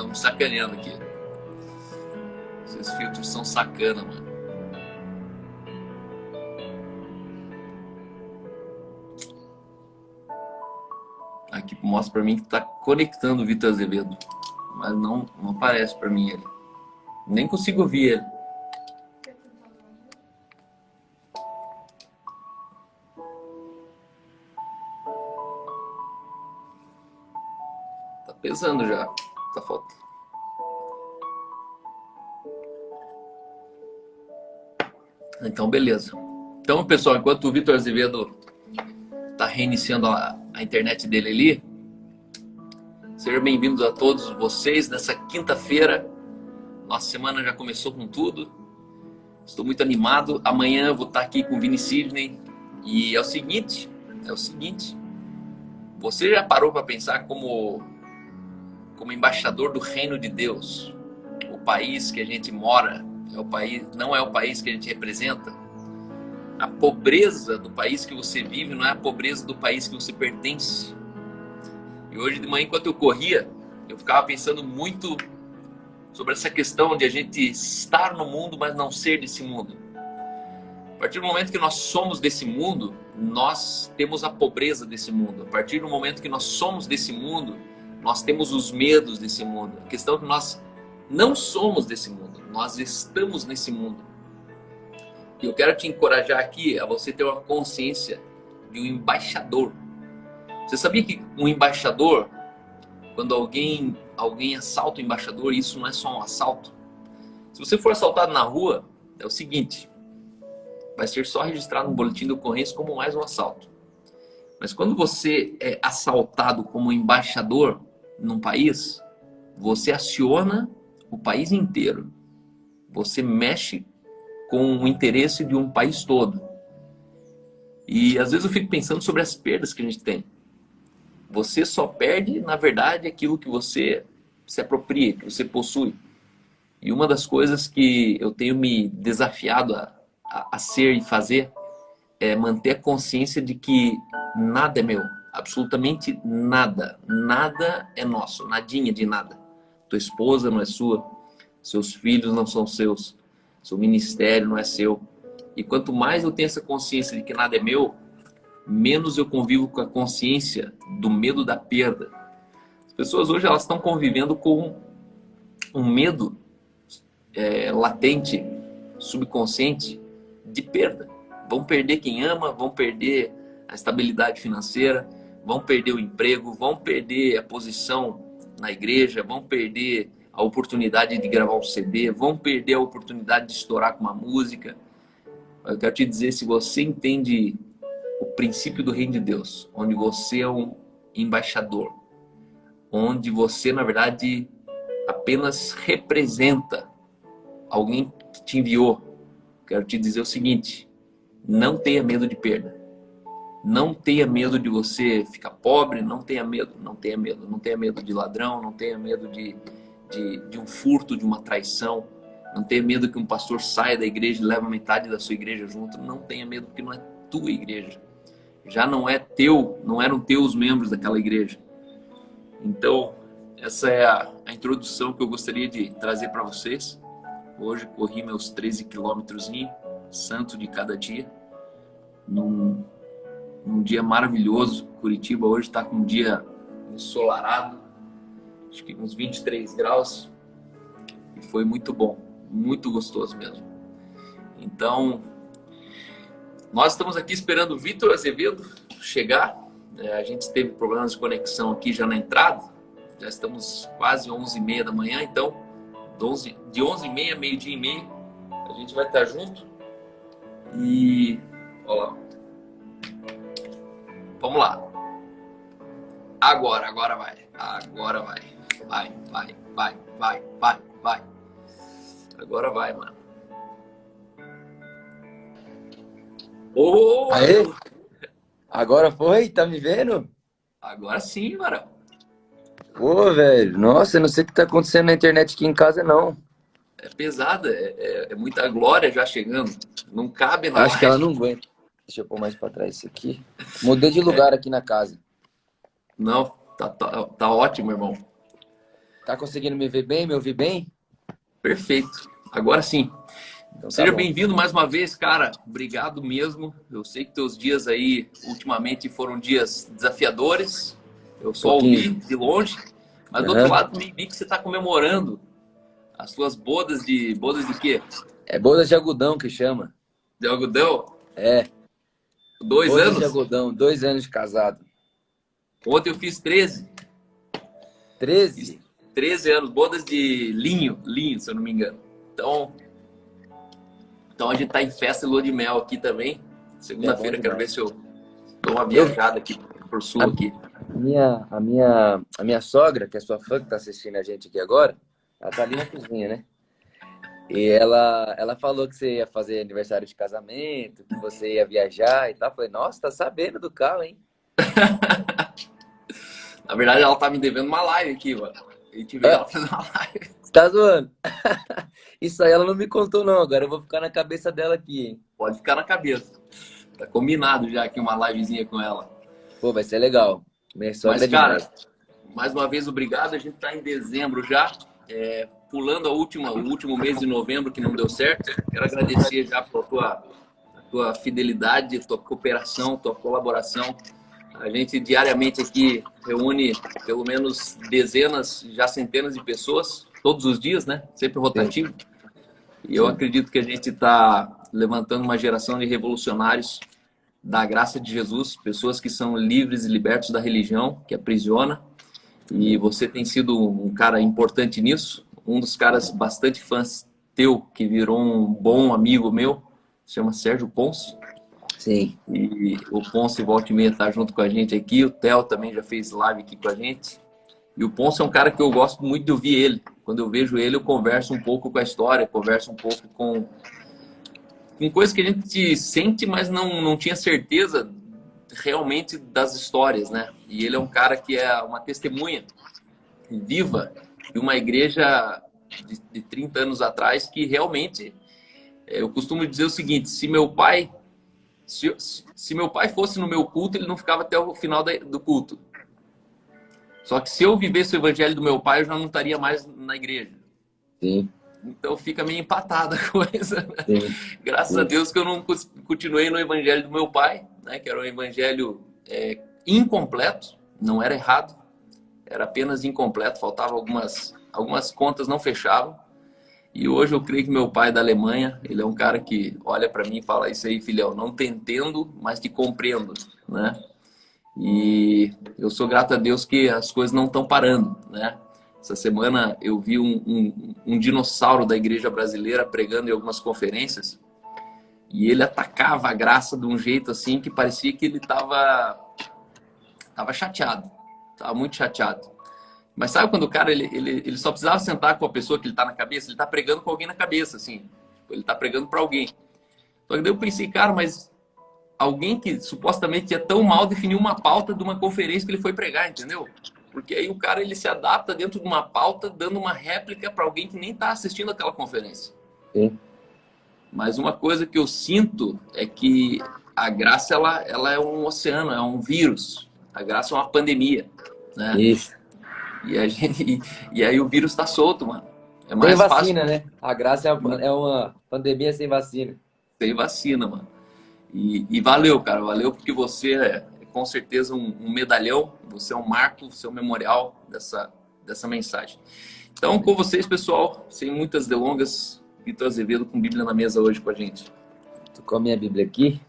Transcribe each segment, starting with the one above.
me sacaneando aqui. Esses filtros são sacana, mano. Aqui mostra pra mim que tá conectando o Vitor Azevedo. Mas não aparece pra mim ele. Nem consigo ouvir ele. Tá pesando já. Tá faltando. Então, beleza. Então, pessoal, enquanto o Vitor Azevedo tá reiniciando a internet dele ali, sejam bem-vindos a todos vocês nessa quinta-feira. Nossa semana já começou com tudo. Estou muito animado. Amanhã eu vou estar aqui com o Vini Sidney. E é o seguinte. Você já parou para pensar como embaixador do reino de Deus? O país que a gente mora não é o país que a gente representa? A pobreza do país que você vive não é a pobreza do país que você pertence. E hoje de manhã, enquanto eu corria, eu ficava pensando muito sobre essa questão de a gente estar no mundo, mas não ser desse mundo. A partir do momento que nós somos desse mundo, nós temos a pobreza desse mundo. A partir do momento que nós somos desse mundo, nós temos os medos desse mundo. A questão é que nós não somos desse mundo, nós estamos nesse mundo. E eu quero te encorajar aqui a você ter uma consciência de um embaixador. Você sabia que um embaixador, quando alguém assalta o embaixador, isso não é só um assalto? Se você for assaltado na rua, é o seguinte, vai ser só registrado no boletim de ocorrência como mais um assalto. Mas quando você é assaltado como embaixador num país, você aciona o país inteiro. Você mexe com o interesse de um país todo. E às vezes eu fico pensando sobre as perdas que a gente tem. Você só perde, na verdade, aquilo que você se apropria, que você possui. E uma das coisas que eu tenho me desafiado a ser e fazer é manter a consciência de que nada é meu. Absolutamente nada. Nada é nosso. Nadinha de nada. Tua esposa não é sua. Seus filhos não são seus. Seu ministério não é seu. E quanto mais eu tenho essa consciência de que nada é meu, menos eu convivo com a consciência do medo da perda. As pessoas hoje elas estão convivendo com um medo latente, subconsciente, de perda. Vão perder quem ama, vão perder a estabilidade financeira, vão perder o emprego, vão perder a posição na igreja, vão perder a oportunidade de gravar um CD, vão perder a oportunidade de estourar com uma música. Eu quero te dizer, se você entende o princípio do reino de Deus, onde você é um embaixador, onde você, na verdade, apenas representa alguém que te enviou, quero te dizer o seguinte, não tenha medo de perda. Não tenha medo de você ficar pobre, não tenha medo. Não tenha medo de ladrão, não tenha medo de um furto, de uma traição. Não tenha medo que um pastor saia da igreja e leve metade da sua igreja junto. Não tenha medo porque não é tua igreja. Já não eram teus membros daquela igreja. Então, essa é a introdução que eu gostaria de trazer para vocês. Hoje corri meus 13 quilômetros, santo de cada dia. Num dia maravilhoso. Curitiba hoje está com um dia ensolarado. Acho que uns 23 graus. E foi muito bom. Muito gostoso mesmo. Então, nós estamos aqui esperando o Vitor Azevedo chegar. A gente teve problemas de conexão aqui já na entrada. Já estamos quase 11h30 da manhã. Então, de 11h30 a meio-dia e meio, a gente vai estar junto. E, olha lá. Vamos lá. Agora vai. Agora vai. Vai. Agora vai, mano. Oh! Aê? Agora foi? Tá me vendo? Agora sim, mano. Pô, velho. Nossa, eu não sei o que tá acontecendo na internet aqui em casa, não. É pesada, é muita glória já chegando. Não cabe na Acho que ela live. não aguenta. Deixa eu pôr mais pra trás isso aqui. Mudei de lugar aqui na casa. Não, tá ótimo, irmão. Tá conseguindo me ver bem, me ouvir bem? Perfeito. Agora sim. Então tá Seja bom. bem-vindo mais uma vez, cara. Obrigado mesmo. Eu sei que teus dias aí, ultimamente, foram dias desafiadores. Eu Um só ouvi pouquinho. de longe. Mas do outro Aham. lado, também vi que você está comemorando as suas bodas de... Bodas de quê? É bodas de algodão que chama. De algodão? É, 2 bodas de anos? algodão, 2 anos de casado. Ontem eu fiz 13. Fiz 13? 13 anos. Bodas de linho, se eu não me engano. Então a gente tá em festa e lua de mel aqui também. É bom Segunda-feira quero ver demais. se eu dou uma Eu, viajada aqui por a, sul aqui. a minha sogra, que é sua fã que tá assistindo a gente aqui agora, ela tá ali na cozinha, né? E ela falou que você ia fazer aniversário de casamento, que você ia viajar e tal. Eu falei, nossa, tá sabendo do carro, hein? Na verdade, ela tá me devendo uma live aqui, mano. A gente veio Ah, ela fazer uma live. você tá zoando? Isso aí ela não me contou, não. Agora eu vou ficar na cabeça dela aqui, hein? Pode ficar na cabeça. Tá combinado já aqui uma livezinha com ela. Pô, vai ser legal. Minha sogra Mas, é demais. cara, mais uma vez, obrigado. A gente tá em dezembro já. Pulando o último mês de novembro que não deu certo. Quero agradecer já pela tua fidelidade, tua cooperação, tua colaboração. A gente diariamente aqui reúne pelo menos dezenas, já centenas de pessoas, todos os dias, né? Sempre Sim, rotativo. E eu sim. acredito que a gente está levantando uma geração de revolucionários da graça de Jesus, pessoas que são livres e libertos da religião, que aprisiona. E você tem sido um cara importante nisso, um dos caras bastante fãs teu, que virou um bom amigo meu, se chama Sérgio Ponce. Sim. E o Ponce volta e meia tá junto com a gente aqui. O Theo também já fez live aqui com a gente. E o Ponce é um cara que eu gosto muito de ouvir ele. Quando eu vejo ele, eu converso um pouco com a história, converso um pouco com coisas que a gente sente, mas não tinha certeza realmente das histórias, né? E ele é um cara que é uma testemunha viva de uma igreja de 30 anos atrás que realmente, eu costumo dizer o seguinte, se meu pai fosse no meu culto, ele não ficava até o final do culto. Só que se eu vivesse o evangelho do meu pai, eu já não estaria mais na igreja. Sim, Então fica meio empatada a coisa, né? sim, Graças a sim. Deus que eu não continuei no evangelho do meu pai, né? Que era um evangelho incompleto, não era errado, era apenas incompleto, faltava algumas contas não fechavam. E hoje eu creio que meu pai é da Alemanha, ele é um cara que olha para mim e fala: isso aí, filhão, não te entendo, mas te compreendo, né? E eu sou grato a Deus que as coisas não estão parando, né? Essa semana eu vi um dinossauro da igreja brasileira pregando em algumas conferências e ele atacava a graça de um jeito assim que parecia que ele tava chateado, tava muito chateado. Mas sabe quando o cara ele só precisava sentar com a pessoa que ele tá na cabeça, ele tá pregando com alguém na cabeça, assim, ele tá pregando para alguém. Então daí eu pensei, cara, mas alguém que supostamente ia tão mal definiu uma pauta de uma conferência que ele foi pregar, entendeu? Porque aí o cara ele se adapta dentro de uma pauta, dando uma réplica para alguém que nem está assistindo aquela conferência. Sim. Mas uma coisa que eu sinto é que a graça ela é um oceano, é um vírus. A graça é uma pandemia, né? Isso. E aí o vírus está solto, mano. É Sem mais fácil vacina, né? A graça é uma pandemia sem vacina. sem vacina, mano. E valeu, cara, valeu porque você é com certeza um medalhão, você é um marco, você é um memorial dessa mensagem. Então, com vocês, pessoal, sem muitas delongas, Vitor Azevedo com Bíblia na mesa hoje com a gente. Tô com a minha Bíblia aqui.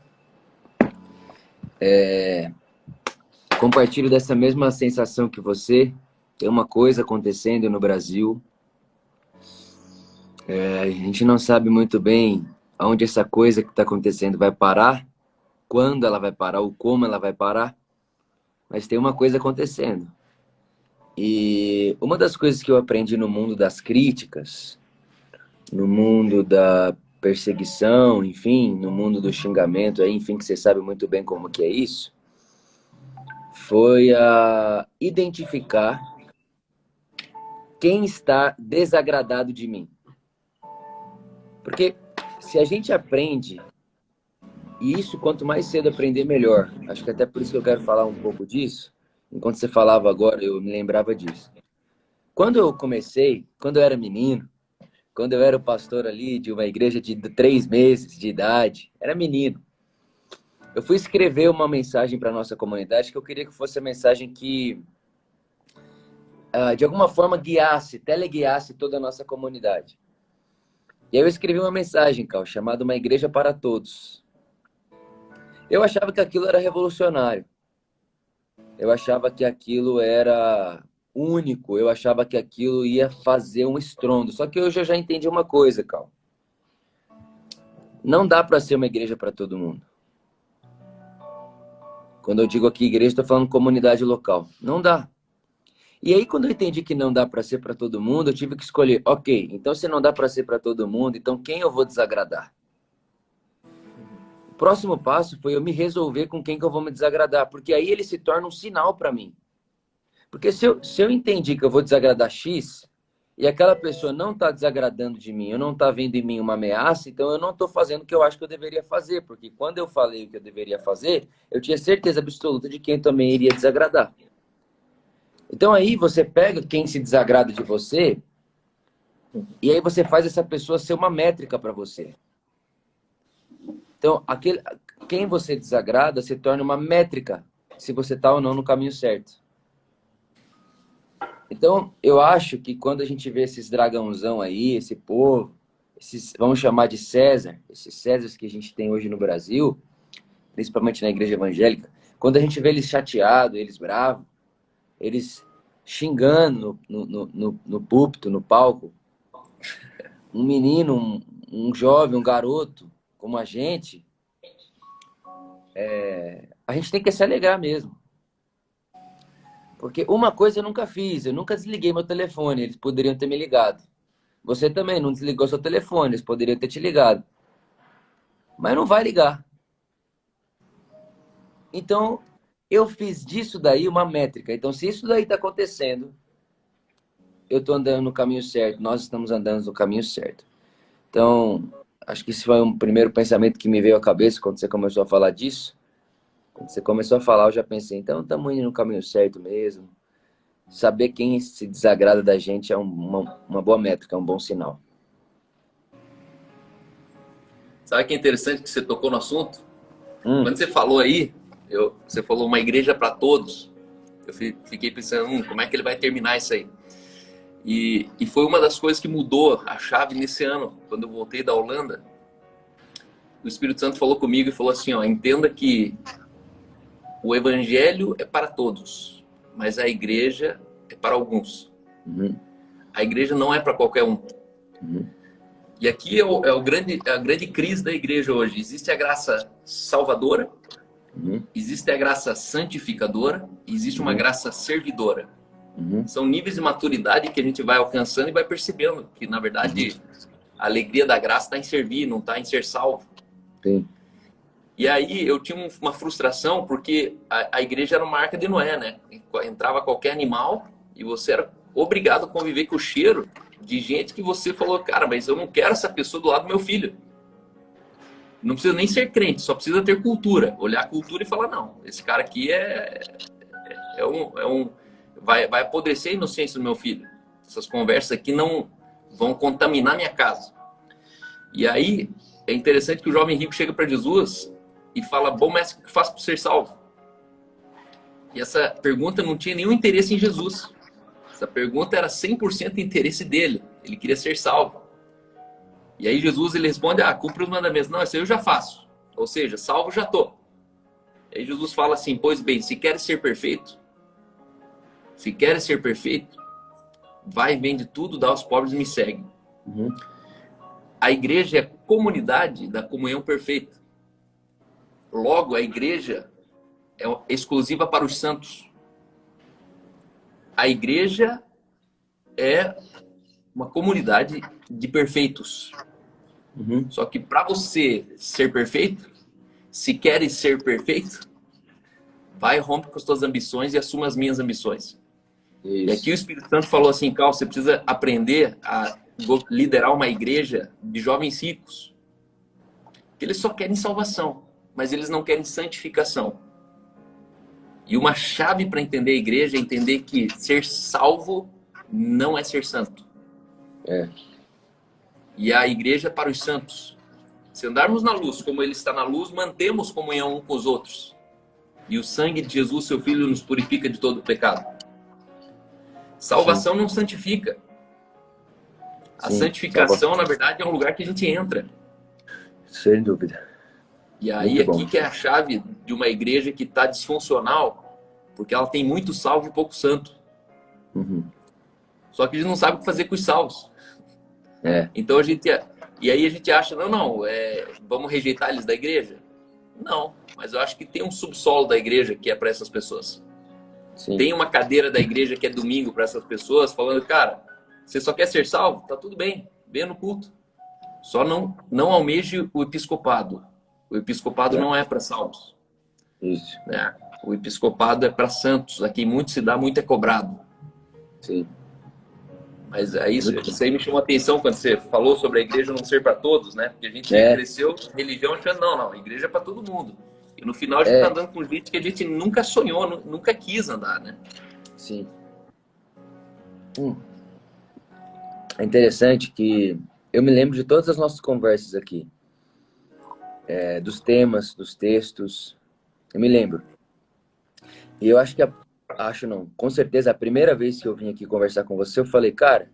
Compartilho dessa mesma sensação que você. Tem uma coisa acontecendo no Brasil. A gente não sabe muito bem aonde essa coisa que está acontecendo vai parar, quando ela vai parar ou como ela vai parar. Mas tem uma coisa acontecendo. E uma das coisas que eu aprendi no mundo das críticas, no mundo da perseguição, enfim, no mundo do xingamento, aí, enfim, que você sabe muito bem como que é isso, foi a identificar quem está desagradado de mim. Porque se a gente aprende, e isso quanto mais cedo aprender, melhor. Acho que até por isso que eu quero falar um pouco disso. Enquanto você falava agora, eu me lembrava disso. quando eu era menino, quando eu era o pastor ali de uma igreja de 3 meses de idade, era menino. Eu fui escrever uma mensagem para nossa comunidade que eu queria que fosse a mensagem que, de alguma forma, teleguiasse toda a nossa comunidade. E aí eu escrevi uma mensagem, Cal, chamada Uma Igreja para Todos. Eu achava que aquilo era revolucionário. Eu achava que aquilo era único. Eu achava que aquilo ia fazer um estrondo. Só que hoje eu já entendi uma coisa, Cal. Não dá para ser uma igreja para todo mundo. Quando eu digo aqui igreja, estou falando comunidade local. Não dá. E aí, quando eu entendi que não dá para ser para todo mundo, eu tive que escolher. Ok, então se não dá para ser para todo mundo, então quem eu vou desagradar? O próximo passo foi eu me resolver com quem que eu vou me desagradar. Porque aí ele se torna um sinal para mim. Porque se eu entendi que eu vou desagradar X, e aquela pessoa não está desagradando de mim, eu não está vendo em mim uma ameaça, então eu não estou fazendo o que eu acho que eu deveria fazer. Porque quando eu falei o que eu deveria fazer, eu tinha certeza absoluta de quem também iria desagradar. Então aí você pega quem se desagrada de você, e aí você faz essa pessoa ser uma métrica para você. Então, quem você desagrada se torna uma métrica se você está ou não no caminho certo. Então, eu acho que quando a gente vê esses dragãozão aí, esse povo, vamos chamar de César, esses Césares que a gente tem hoje no Brasil, principalmente na igreja evangélica, quando a gente vê eles chateados, eles bravos, eles xingando no púlpito, no palco, um menino, um jovem, um garoto, como a gente tem que se alegrar mesmo. Porque uma coisa eu nunca fiz, eu nunca desliguei meu telefone, eles poderiam ter me ligado. Você também não desligou seu telefone, eles poderiam ter te ligado. Mas não vai ligar. Então, eu fiz disso daí uma métrica. Então, se isso daí está acontecendo, eu estou andando no caminho certo, nós estamos andando no caminho certo. Então, acho que esse foi um primeiro pensamento que me veio à cabeça quando você começou a falar disso. Quando você começou a falar, eu já pensei, então estamos indo no caminho certo mesmo. Saber quem se desagrada da gente é uma boa métrica, é um bom sinal. Sabe que é interessante que você tocou no assunto? Quando você falou aí, você falou uma igreja para todos, eu fiquei pensando, como é que ele vai terminar isso aí? E foi uma das coisas que mudou a chave nesse ano, quando eu voltei da Holanda. O Espírito Santo falou comigo e falou assim, ó, entenda que o evangelho é para todos, mas a igreja é para alguns. A igreja não é para qualquer um. E aqui é a grande crise da igreja hoje. Existe a graça salvadora, existe a graça santificadora, e existe uma graça servidora. São níveis de maturidade que a gente vai alcançando e vai percebendo que, na verdade, a alegria da graça está em servir, não está em ser salvo. Sim. E aí eu tinha uma frustração porque a igreja era uma arca de Noé, né? Entrava qualquer animal e você era obrigado a conviver com o cheiro de gente que você falou, cara, mas eu não quero essa pessoa do lado do meu filho. Não precisa nem ser crente, só precisa ter cultura. Olhar a cultura e falar, não, esse cara aqui vai apodrecer a inocência do meu filho. Essas conversas aqui não vão contaminar minha casa. E aí é interessante que o jovem rico chega para Jesus e fala, bom mestre, o que eu faço para ser salvo? E essa pergunta não tinha nenhum interesse em Jesus. Essa pergunta era 100% interesse dele. Ele queria ser salvo. E aí Jesus ele responde, cumpre os mandamentos. Não, isso aí eu já faço. Ou seja, salvo já tô. E aí Jesus fala assim, pois bem, se queres ser perfeito, vai, vende tudo, dá aos pobres e me segue. A igreja é a comunidade da comunhão perfeita. Logo, a igreja é exclusiva para os santos. A igreja é uma comunidade de perfeitos. Só que para você ser perfeito, se queres ser perfeito, vai, rompe com as tuas ambições e assuma as minhas ambições. Isso. E aqui o Espírito Santo falou assim, Cal, você precisa aprender a liderar uma igreja de jovens ricos. Que eles só querem salvação, mas eles não querem santificação. E uma chave para entender a igreja é entender que ser salvo não é ser santo. E a igreja é para os santos. Se andarmos na luz como ele está na luz, mantemos comunhão um com os outros. E o sangue de Jesus, seu Filho, nos purifica de todo o pecado. Salvação não santifica. A santificação, na verdade, é um lugar que a gente entra. Sem dúvida. E aí, aqui que é a chave de uma igreja que está disfuncional, porque ela tem muito salvo e pouco santo. Só que a gente não sabe o que fazer com os salvos. Então a gente... E aí a gente acha, vamos rejeitar eles da igreja? Não, mas eu acho que tem um subsolo da igreja que é para essas pessoas. Sim. Tem uma cadeira da igreja que é domingo para essas pessoas, falando, cara, você só quer ser salvo? Tá tudo bem, venha no culto. Só não almeje o episcopado. O episcopado não é para salvos. Isso. O episcopado é para santos. A quem muito se dá, muito é cobrado. Sim. Mas isso aí me chamou a atenção quando você falou sobre a igreja não ser para todos, né? Porque a gente cresceu religião achando, não, a igreja é para todo mundo. E no final a gente tá andando com gente que a gente nunca sonhou, nunca quis andar, né? Sim. É interessante que eu me lembro de todas as nossas conversas aqui. Dos temas, dos textos. Eu me lembro. E eu acho que com certeza, a primeira vez que eu vim aqui conversar com você, eu falei, cara,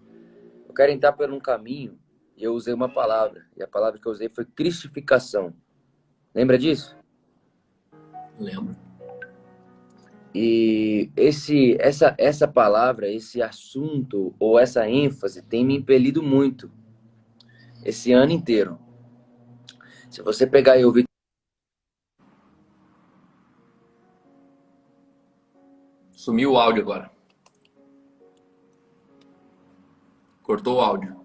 eu quero entrar por um caminho, e eu usei uma palavra, e a palavra que eu usei foi cristificação. Lembra disso? Lembro. E essa palavra, esse assunto, ou essa ênfase, tem me impelido muito, esse ano inteiro. Se você pegar e ouvir... Sumiu o áudio agora. Cortou o áudio.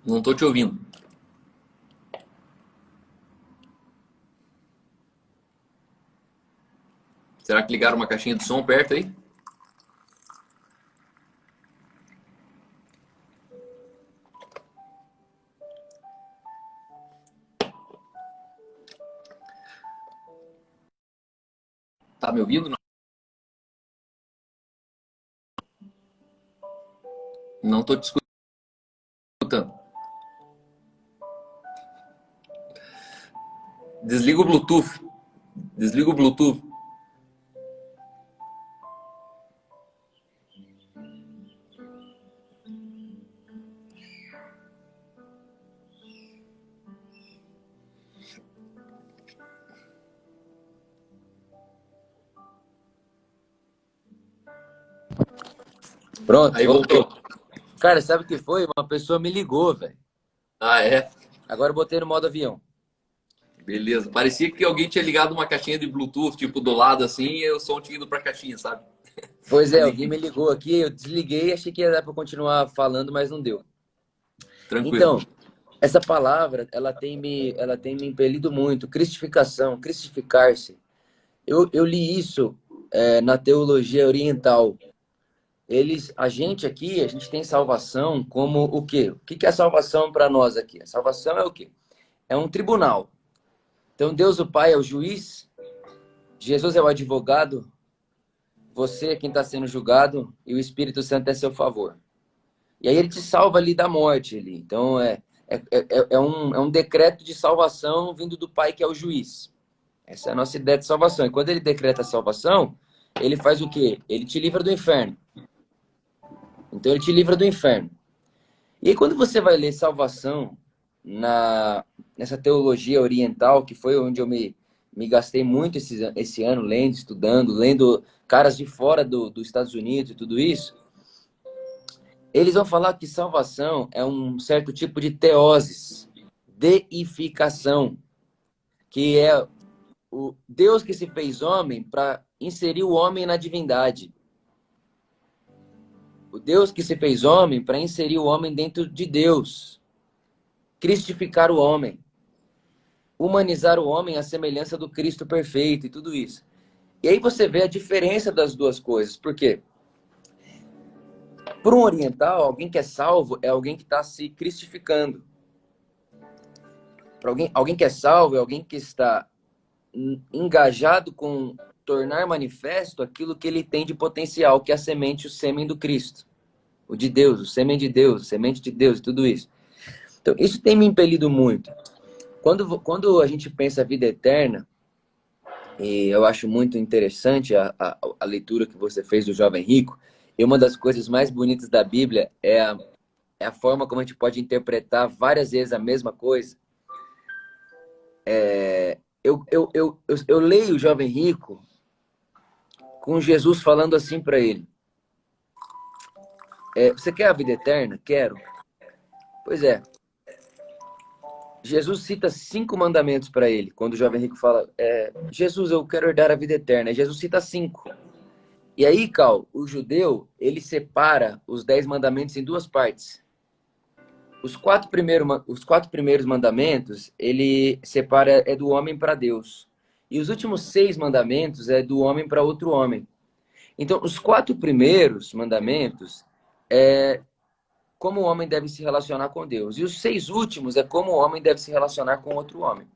Não estou te ouvindo. Será que ligaram uma caixinha de som perto aí? Tá me ouvindo? Não estou te escutando. Desliga o Bluetooth. Desliga o Bluetooth. Pronto, aí voltou. Cara, sabe o que foi? Uma pessoa me ligou, velho. Ah, é? Agora eu botei no modo avião. Beleza. Parecia que alguém tinha ligado uma caixinha de Bluetooth, tipo, do lado assim, e o som tinha ido pra caixinha, sabe? Pois é, alguém me ligou aqui, eu desliguei e achei que ia dar pra continuar falando, mas não deu. Tranquilo. Então, essa palavra, ela tem me impelido muito. Cristificação, cristificar-se. Eu li isso na teologia oriental. A gente tem salvação como o quê? O que é salvação para nós aqui? A salvação é o quê? É um tribunal. Então, Deus o Pai é o juiz, Jesus é o advogado, você é quem está sendo julgado e o Espírito Santo é seu favor. E aí ele te salva ali da morte. Ali. Então, é um decreto de salvação vindo do Pai, que é o juiz. Essa é a nossa ideia de salvação. E quando ele decreta a salvação, ele faz o quê? Ele te livra do inferno. Então, ele te livra do inferno. E aí, quando você vai ler salvação nessa teologia oriental, que foi onde eu me gastei muito esse ano lendo, estudando, lendo caras de fora dos Estados Unidos e tudo isso, eles vão falar que salvação é um certo tipo de teoses, deificação, que é o Deus que se fez homem para inserir o homem na divindade. O Deus que se fez homem para inserir o homem dentro de Deus. Cristificar o homem. Humanizar o homem à semelhança do Cristo perfeito e tudo isso. E aí você vê a diferença das duas coisas. Por quê? Para um oriental, alguém que é salvo é alguém que está se cristificando. Para alguém que é salvo é alguém que está engajado com tornar manifesto aquilo que ele tem de potencial, que é a semente, o sêmen do Cristo. O de Deus, o sêmen de Deus, semente de Deus, tudo isso. Então, isso tem me impelido muito. Quando a gente pensa a vida eterna, e eu acho muito interessante a leitura que você fez do Jovem Rico, e uma das coisas mais bonitas da Bíblia é a forma como a gente pode interpretar várias vezes a mesma coisa. Eu leio o Jovem Rico com Jesus falando assim para ele. Você quer a vida eterna? Quero. Pois é. Jesus cita 5 mandamentos para ele. Quando o Jovem Rico fala, Jesus, eu quero herdar a vida eterna. Jesus cita 5. E aí, Cal, o judeu, ele separa os 10 mandamentos em 2 partes. Os 4 primeiros mandamentos, ele separa, é do homem para Deus. E os últimos 6 mandamentos é do homem para outro homem. Então, os 4 primeiros mandamentos é como o homem deve se relacionar com Deus. E os 6 últimos é como o homem deve se relacionar com outro homem.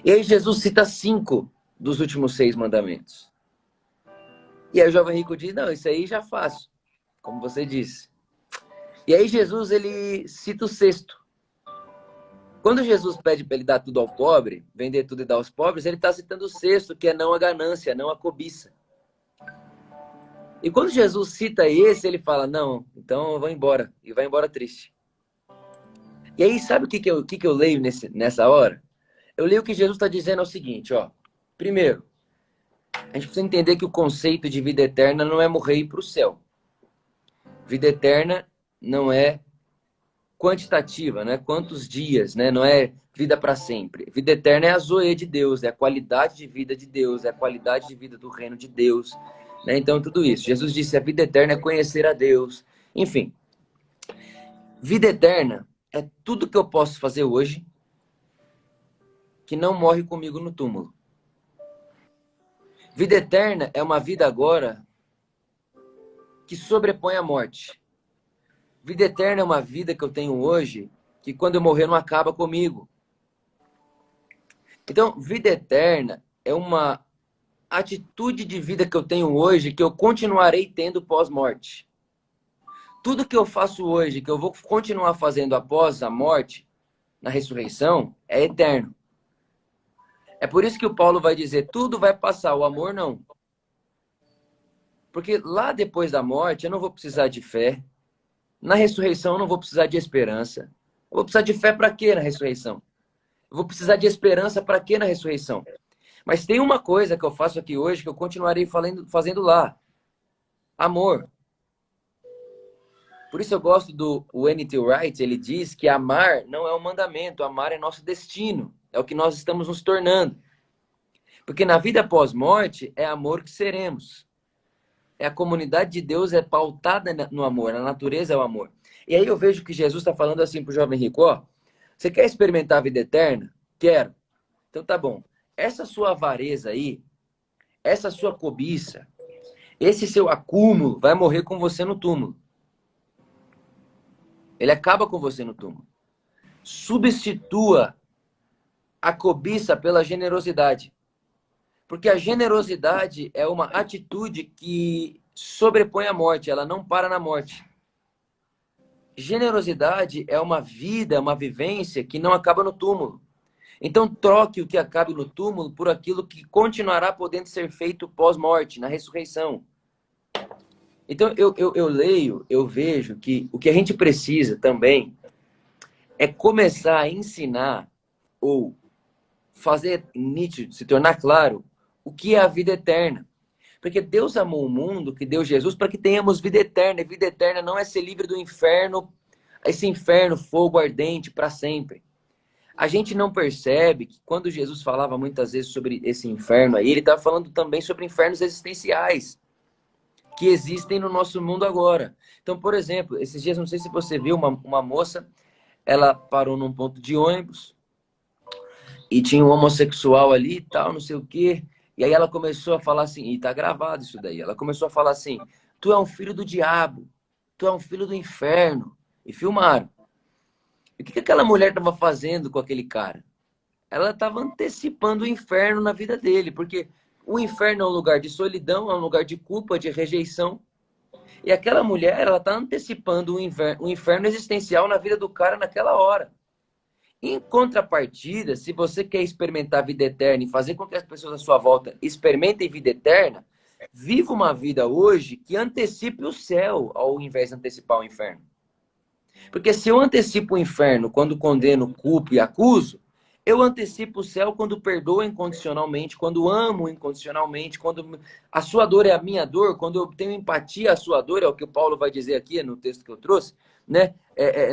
E aí Jesus cita 5 dos últimos 6 mandamentos. E aí o Jovem Rico diz, não, isso aí já faço, como você disse. E aí Jesus, ele cita o 6º. Quando Jesus pede para ele dar tudo ao pobre, vender tudo e dar aos pobres, ele está citando o 6º, que é não a ganância, não a cobiça. E quando Jesus cita esse, ele fala, não, então eu vou embora. E vai embora triste. E aí, sabe o que eu leio nessa hora? Eu leio que Jesus está dizendo é o seguinte, ó. Primeiro, a gente precisa entender que o conceito de vida eterna não é morrer e ir para o céu. Vida eterna não é quantitativa, não é quantos dias, né? Não é vida para sempre. Vida eterna é a zoe de Deus, é a qualidade de vida de Deus, é a qualidade de vida do reino de Deus. Né? Então, tudo isso. Jesus disse, a vida eterna é conhecer a Deus. Enfim, vida eterna é tudo que eu posso fazer hoje que não morre comigo no túmulo. Vida eterna é uma vida agora que sobrepõe a morte. Vida eterna é uma vida que eu tenho hoje que quando eu morrer não acaba comigo. Então, vida eterna é uma atitude de vida que eu tenho hoje que eu continuarei tendo pós-morte. Tudo que eu faço hoje, que eu vou continuar fazendo após a morte, na ressurreição, é eterno. É por isso que o Paulo vai dizer, tudo vai passar, o amor não. Porque lá depois da morte, eu não vou precisar de fé. Na ressurreição, eu não vou precisar de esperança. Eu vou precisar de fé para quê na ressurreição? Eu vou precisar de esperança para quê na ressurreição? Mas tem uma coisa que eu faço aqui hoje que eu continuarei fazendo lá. Amor. Por isso eu gosto do N.T. Wright, ele diz que amar não é um mandamento, amar é nosso destino. É o que nós estamos nos tornando. Porque na vida pós-morte é amor que seremos. A comunidade de Deus é pautada no amor, a natureza é o amor. E aí eu vejo que Jesus está falando assim para o jovem rico, ó, você quer experimentar a vida eterna? Quero. Então tá bom. Essa sua avareza aí, essa sua cobiça, esse seu acúmulo vai morrer com você no túmulo. Ele acaba com você no túmulo. Substitua a cobiça pela generosidade. Porque a generosidade é uma atitude que sobrepõe a morte, ela não para na morte. Generosidade é uma vida, uma vivência que não acaba no túmulo. Então troque o que acabe no túmulo por aquilo que continuará podendo ser feito pós-morte, na ressurreição. Então eu leio, eu vejo que o que a gente precisa também é começar a ensinar ou fazer nítido, se tornar claro o que é a vida eterna. Porque Deus amou o mundo, que deu Jesus, para que tenhamos vida eterna. E vida eterna não é ser livre do inferno, esse inferno, fogo ardente para sempre. A gente não percebe que quando Jesus falava muitas vezes sobre esse inferno aí, ele estava falando também sobre infernos existenciais que existem no nosso mundo agora. Então, por exemplo, esses dias, não sei se você viu, uma moça, ela parou num ponto de ônibus e tinha um homossexual ali e tal, não sei o quê. E aí ela começou a falar assim, e tá gravado isso daí, ela começou a falar assim, tu é um filho do diabo, tu é um filho do inferno. E filmaram. E o que aquela mulher estava fazendo com aquele cara? Ela estava antecipando o inferno na vida dele, porque o inferno é um lugar de solidão, é um lugar de culpa, de rejeição. E aquela mulher, ela está antecipando o inferno existencial na vida do cara naquela hora. Em contrapartida, se você quer experimentar a vida eterna e fazer com que as pessoas à sua volta experimentem vida eterna, viva uma vida hoje que antecipe o céu ao invés de antecipar o inferno. Porque se eu antecipo o inferno quando condeno, culpo e acuso, eu antecipo o céu quando perdoo incondicionalmente, quando amo incondicionalmente, quando a sua dor é a minha dor, quando eu tenho empatia à sua dor, é o que o Paulo vai dizer aqui no texto que eu trouxe, né?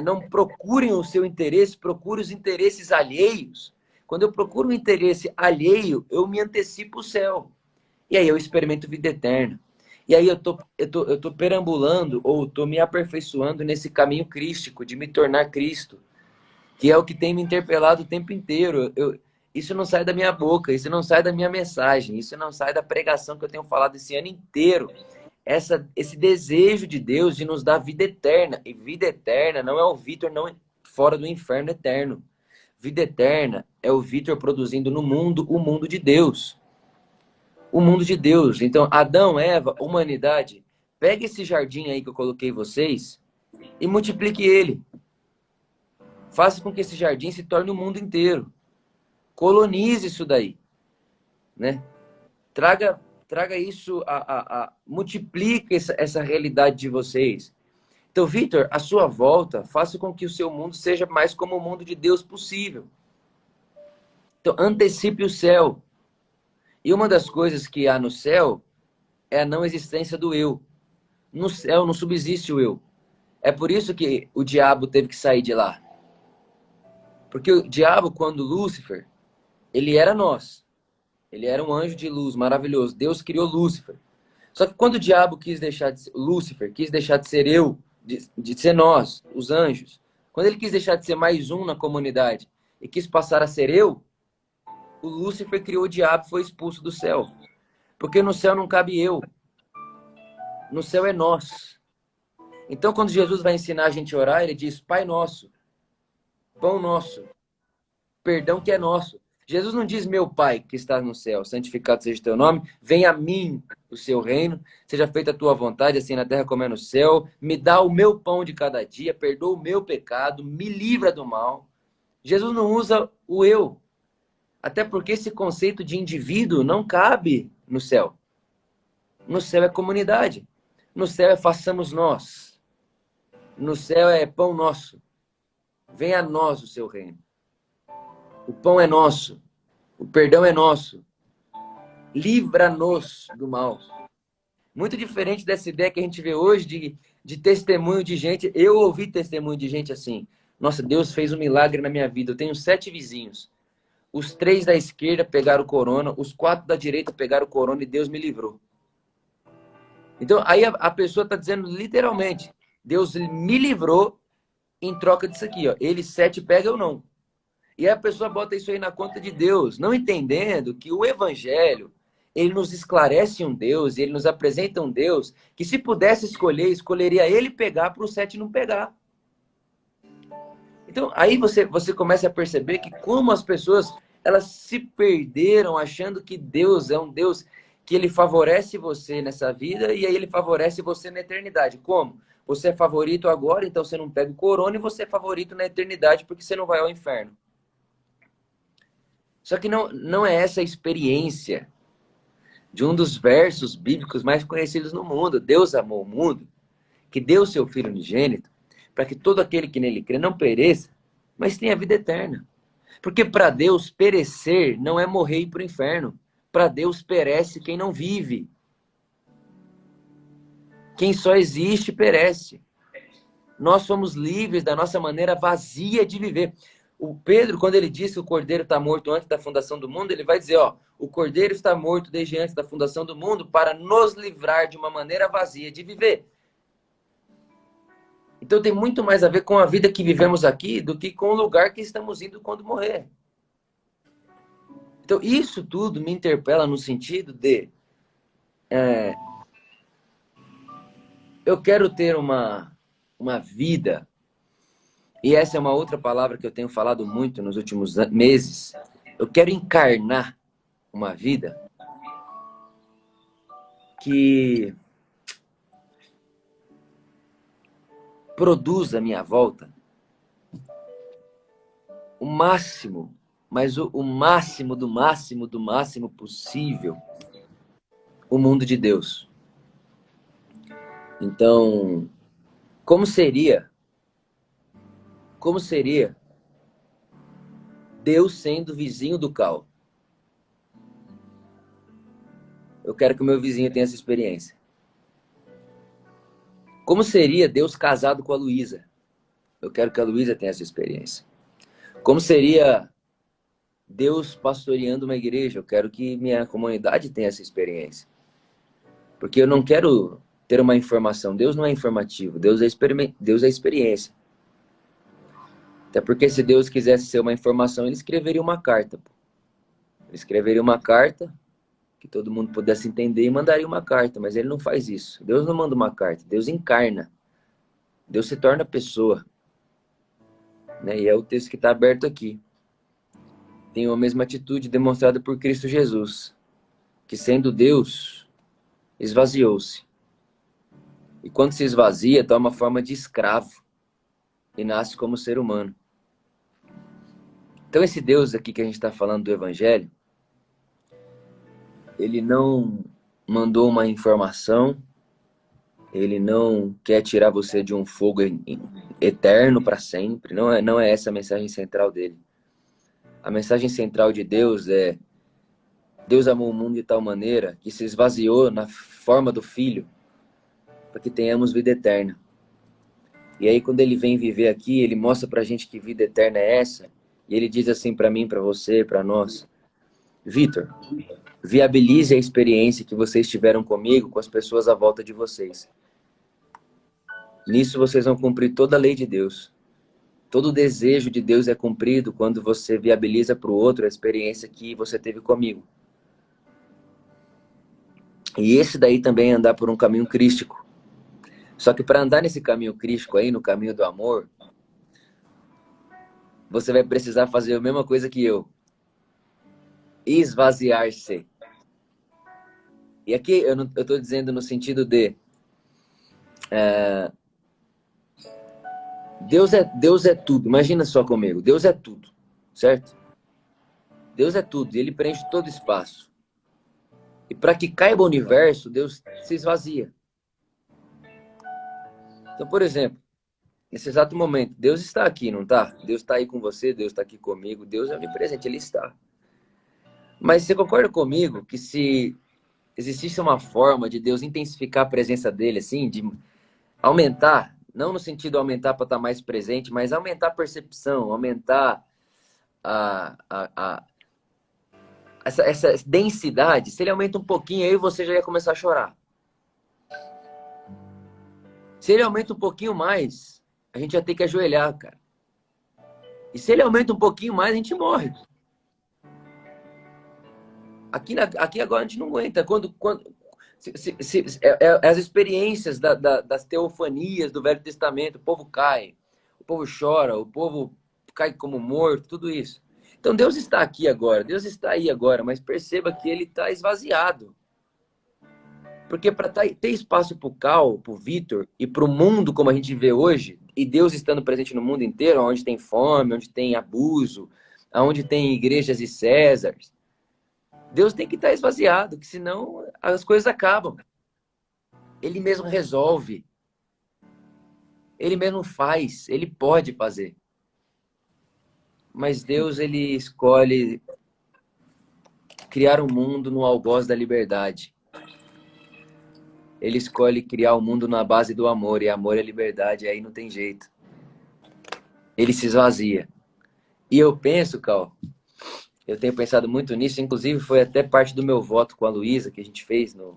Não procurem o seu interesse, procure os interesses alheios. Quando eu procuro um interesse alheio, eu me antecipo o céu. E aí eu experimento vida eterna. E aí eu tô perambulando ou tô me aperfeiçoando nesse caminho crístico de me tornar Cristo, que é o que tem me interpelado o tempo inteiro. Isso não sai da minha boca, isso não sai da minha mensagem, isso não sai da pregação que eu tenho falado esse ano inteiro. Esse desejo de Deus de nos dar vida eterna. E vida eterna não é o Vitor não fora do inferno eterno. Vida eterna é o Vitor produzindo no mundo o mundo de Deus. O mundo de Deus. Então, Adão, Eva, humanidade, pega esse jardim aí que eu coloquei vocês e multiplique ele. Faça com que esse jardim se torne o mundo inteiro. Colonize isso daí, né? Traga isso, multiplique essa realidade de vocês. Então, Vitor, a sua volta, faça com que o seu mundo seja mais como o mundo de Deus possível. Então, antecipe o céu. E uma das coisas que há no céu é a não existência do eu. No céu não subsiste o eu. É por isso que o diabo teve que sair de lá. Porque o diabo, quando Lúcifer, ele era nós. Ele era um anjo de luz maravilhoso. Deus criou Lúcifer. Só que quando o diabo quis deixar de ser, Lúcifer quis deixar de ser eu, de ser nós, os anjos, quando ele quis deixar de ser mais um na comunidade e quis passar a ser eu, o Lúcifer criou o diabo e foi expulso do céu. Porque no céu não cabe eu. No céu é nós. Então, quando Jesus vai ensinar a gente a orar, ele diz: Pai nosso, pão nosso, perdão que é nosso. Jesus não diz: meu Pai que está no céu, santificado seja o teu nome, venha a mim o seu reino, seja feita a tua vontade, assim na terra como é no céu, me dá o meu pão de cada dia, perdoa o meu pecado, me livra do mal. Jesus não usa o eu, até porque esse conceito de indivíduo não cabe no céu. No céu é comunidade, no céu é façamos nós, no céu é pão nosso, venha a nós o seu reino. O pão é nosso. O perdão é nosso. Livra-nos do mal. Muito diferente dessa ideia que a gente vê hoje de testemunho de gente. Eu ouvi testemunho de gente assim. Nossa, Deus fez um milagre na minha vida. Eu tenho 7 vizinhos. Os 3 da esquerda pegaram corona. Os 4 da direita pegaram corona e Deus me livrou. Então, aí a pessoa está dizendo literalmente: Deus me livrou em troca disso aqui. Ó. Ele 7 pega, eu não. E aí a pessoa bota isso aí na conta de Deus, não entendendo que o Evangelho, ele nos esclarece um Deus, ele nos apresenta um Deus que se pudesse escolher, escolheria ele pegar para o 7 não pegar. Então, aí você começa a perceber que como as pessoas, elas se perderam achando que Deus é um Deus que ele favorece você nessa vida e aí ele favorece você na eternidade. Como? Você é favorito agora, então você não pega o corona e você é favorito na eternidade porque você não vai ao inferno. Só que não é essa a experiência de um dos versos bíblicos mais conhecidos no mundo. Deus amou o mundo, que deu o seu Filho unigênito, para que todo aquele que nele crê não pereça, mas tenha vida eterna. Porque para Deus perecer não é morrer e ir para o inferno. Para Deus perece quem não vive. Quem só existe perece. Nós somos livres da nossa maneira vazia de viver. O Pedro, quando ele diz que o Cordeiro está morto antes da fundação do mundo, ele vai dizer, ó, o Cordeiro está morto desde antes da fundação do mundo para nos livrar de uma maneira vazia de viver. Então tem muito mais a ver com a vida que vivemos aqui do que com o lugar que estamos indo quando morrer. Então isso tudo me interpela no sentido de eu quero ter uma uma vida. E essa é uma outra palavra que eu tenho falado muito nos últimos meses. Eu quero encarnar uma vida que produza à minha volta o máximo, mas o máximo do máximo do máximo possível, o mundo de Deus. Então, como seria Deus sendo vizinho do Cal? Eu quero que o meu vizinho tenha essa experiência. Como seria Deus casado com a Luísa? Eu quero que a Luísa tenha essa experiência. Como seria Deus pastoreando uma igreja? Eu quero que minha comunidade tenha essa experiência. Porque eu não quero ter uma informação. Deus não é informativo. Deus é experiência. Até porque se Deus quisesse ser uma informação, ele escreveria uma carta. Ele escreveria uma carta que todo mundo pudesse entender e mandaria uma carta. Mas ele não faz isso. Deus não manda uma carta. Deus encarna. Deus se torna pessoa. Né? E é o texto que está aberto aqui. Tem a mesma atitude demonstrada por Cristo Jesus, que sendo Deus, esvaziou-se. E quando se esvazia, toma forma de escravo e nasce como ser humano. Então esse Deus aqui que a gente está falando do Evangelho, ele não mandou uma informação, ele não quer tirar você de um fogo eterno para sempre, não é essa a mensagem central dele. A mensagem central de Deus é: Deus amou o mundo de tal maneira que se esvaziou na forma do Filho para que tenhamos vida eterna. E aí quando ele vem viver aqui, ele mostra pra gente que vida eterna é essa, e ele diz assim para mim, para você, para nós: Vitor, viabilize a experiência que vocês tiveram comigo, com as pessoas à volta de vocês. Nisso vocês vão cumprir toda a lei de Deus. Todo o desejo de Deus é cumprido quando você viabiliza para o outro a experiência que você teve comigo. E esse daí também é andar por um caminho crístico. Só que para andar nesse caminho crístico aí, no caminho do amor, você vai precisar fazer a mesma coisa que eu. Esvaziar-se. E aqui eu estou dizendo no sentido de... Deus é tudo. Imagina só comigo. Deus é tudo. Certo? Deus é tudo. E ele preenche todo espaço. E para que caiba o universo, Deus se esvazia. Então, por exemplo, nesse exato momento, Deus está aqui, não está? Deus está aí com você, Deus está aqui comigo. Deus é onipresente, ele está. Mas você concorda comigo que se existisse uma forma de Deus intensificar a presença dele, assim, de aumentar, não no sentido de aumentar para estar mais presente, mas aumentar a percepção, aumentar essa densidade, se ele aumenta um pouquinho, aí você já ia começar a chorar. Se ele aumenta um pouquinho mais, a gente ia ter que ajoelhar, cara. E se ele aumenta um pouquinho mais, a gente morre. Aqui agora a gente não aguenta. As experiências das teofanias do Velho Testamento, o povo cai, o povo chora, o povo cai como morto, tudo isso. Então Deus está aqui agora, Deus está aí agora, mas perceba que ele está esvaziado. Porque para ter espaço para o Cal, para o Vitor e para o mundo como a gente vê hoje, e Deus estando presente no mundo inteiro, onde tem fome, onde tem abuso, onde tem igrejas e Césares, Deus tem que estar esvaziado, que senão as coisas acabam. Ele mesmo resolve. Ele mesmo faz. Ele pode fazer. Mas Deus, ele escolhe criar um mundo no algoz da liberdade. Ele escolhe criar o mundo na base do amor. E amor é liberdade, aí não tem jeito. Ele se esvazia. E eu penso, Cal, eu tenho pensado muito nisso, inclusive foi até parte do meu voto com a Luísa, que a gente fez no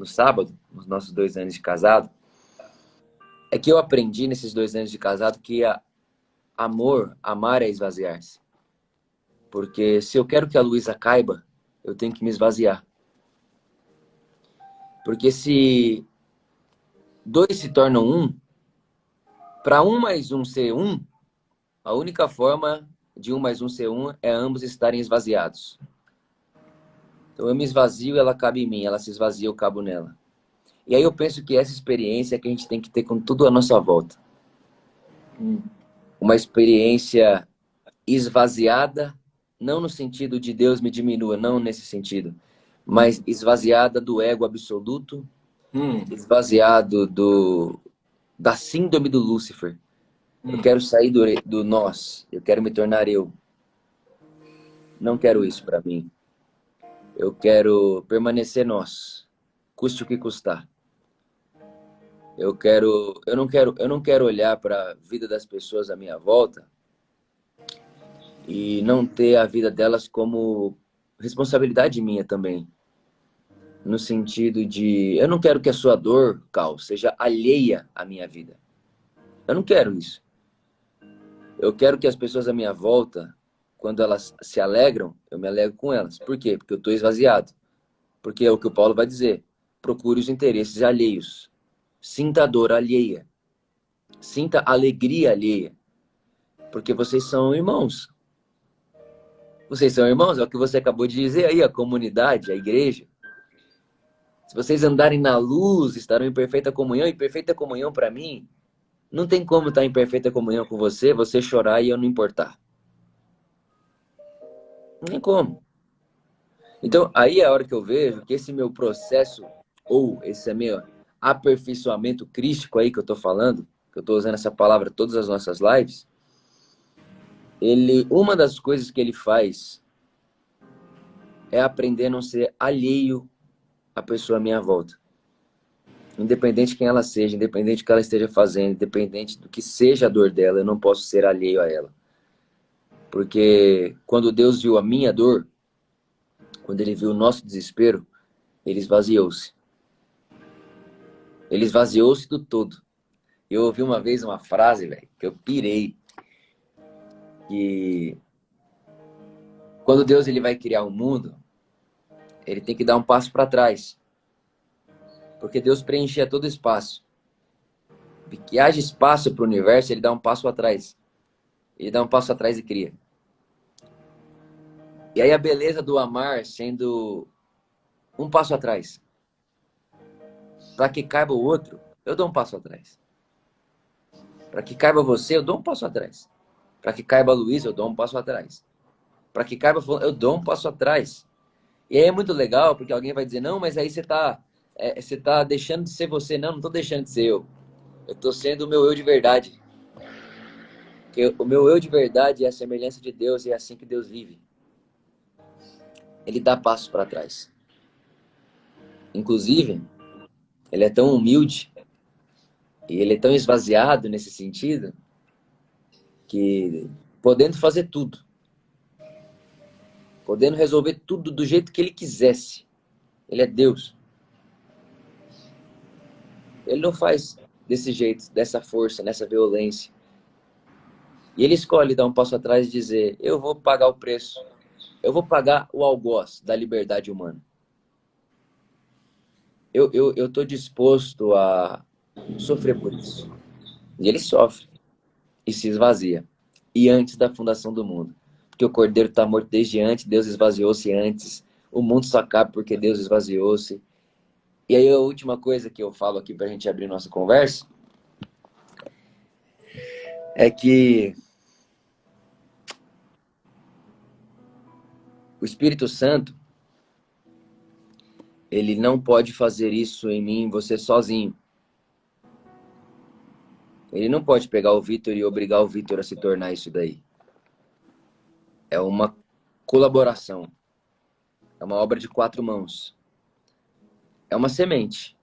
sábado, nos nossos 2 anos de casado. É que eu aprendi nesses 2 anos de casado que amar é esvaziar-se. Porque se eu quero que a Luísa caiba, eu tenho que me esvaziar. Porque se 2 se tornam 1, Para 1 mais 1 ser 1, a única forma de 1 mais 1 ser 1 é ambos estarem esvaziados. Então eu me esvazio, ela cabe em mim. Ela se esvazia, eu cabo nela. E aí eu penso que essa experiência é que a gente tem que ter com tudo à nossa volta. Uma experiência esvaziada, não no sentido de Deus me diminua, não nesse sentido, mas esvaziada do ego absoluto, esvaziado da síndrome do Lúcifer. Eu quero sair do nós, eu quero me tornar eu. Não quero isso para mim. Eu quero permanecer nós, custe o que custar. Eu não quero olhar para a vida das pessoas à minha volta e não ter a vida delas como responsabilidade minha também. No sentido de, eu não quero que a sua dor, Cal, seja alheia à minha vida. Eu não quero isso. Eu quero que as pessoas à minha volta, quando elas se alegram, eu me alegro com elas. Por quê? Porque eu estou esvaziado. Porque é o que o Paulo vai dizer. Procure os interesses alheios. Sinta a dor alheia. Sinta a alegria alheia. Porque vocês são irmãos. Vocês são irmãos, é o que você acabou de dizer aí, a comunidade, a igreja. Se vocês andarem na luz, estarão em perfeita comunhão. E perfeita comunhão para mim, não tem como estar em perfeita comunhão com você, você chorar e eu não importar. Não tem como. Então, aí é a hora que eu vejo que esse meu processo, ou esse meu aperfeiçoamento crístico aí que eu tô falando, que eu tô usando essa palavra todas as nossas lives, uma das coisas que ele faz é aprender a não ser alheio à pessoa à minha volta. Independente de quem ela seja, independente do que ela esteja fazendo, independente do que seja a dor dela, eu não posso ser alheio a ela. Porque quando Deus viu a minha dor, quando ele viu o nosso desespero, ele esvaziou-se. Ele esvaziou-se do todo. Eu ouvi uma vez uma frase, velho, que eu pirei. Que quando Deus ele vai criar o mundo, ele tem que dar um passo para trás. Porque Deus preenchia todo o espaço. E que haja espaço para o universo, ele dá um passo atrás. Ele dá um passo atrás e cria. E aí a beleza do amar sendo um passo atrás. Para que caiba o outro, eu dou um passo atrás. Para que caiba você, eu dou um passo atrás. Para que caiba a Luísa, eu dou um passo atrás. Para que caiba, eu dou um passo atrás. E aí é muito legal, porque alguém vai dizer, não, mas aí você tá deixando de ser você. Não, não tô deixando de ser eu. Eu tô sendo o meu eu de verdade. Porque o meu eu de verdade é a semelhança de Deus e é assim que Deus vive. Ele dá passos para trás. Inclusive, ele é tão humilde e ele é tão esvaziado nesse sentido que podendo fazer tudo, podendo resolver tudo do jeito que ele quisesse, ele é Deus. Ele não faz desse jeito, dessa força, nessa violência. E ele escolhe dar um passo atrás e dizer, eu vou pagar o preço. Eu vou pagar o algoz da liberdade humana. Eu tô disposto a sofrer por isso. E ele sofre. E se esvazia. E antes da fundação do mundo. Porque o Cordeiro está morto desde antes, Deus esvaziou-se antes. O mundo só cabe porque Deus esvaziou-se. E aí a última coisa que eu falo aqui para a gente abrir nossa conversa é que o Espírito Santo, ele não pode fazer isso em mim, em você sozinho. Ele não pode pegar o Vitor e obrigar o Vitor a se tornar isso daí. É uma colaboração. É uma obra de 4 mãos. É uma semente.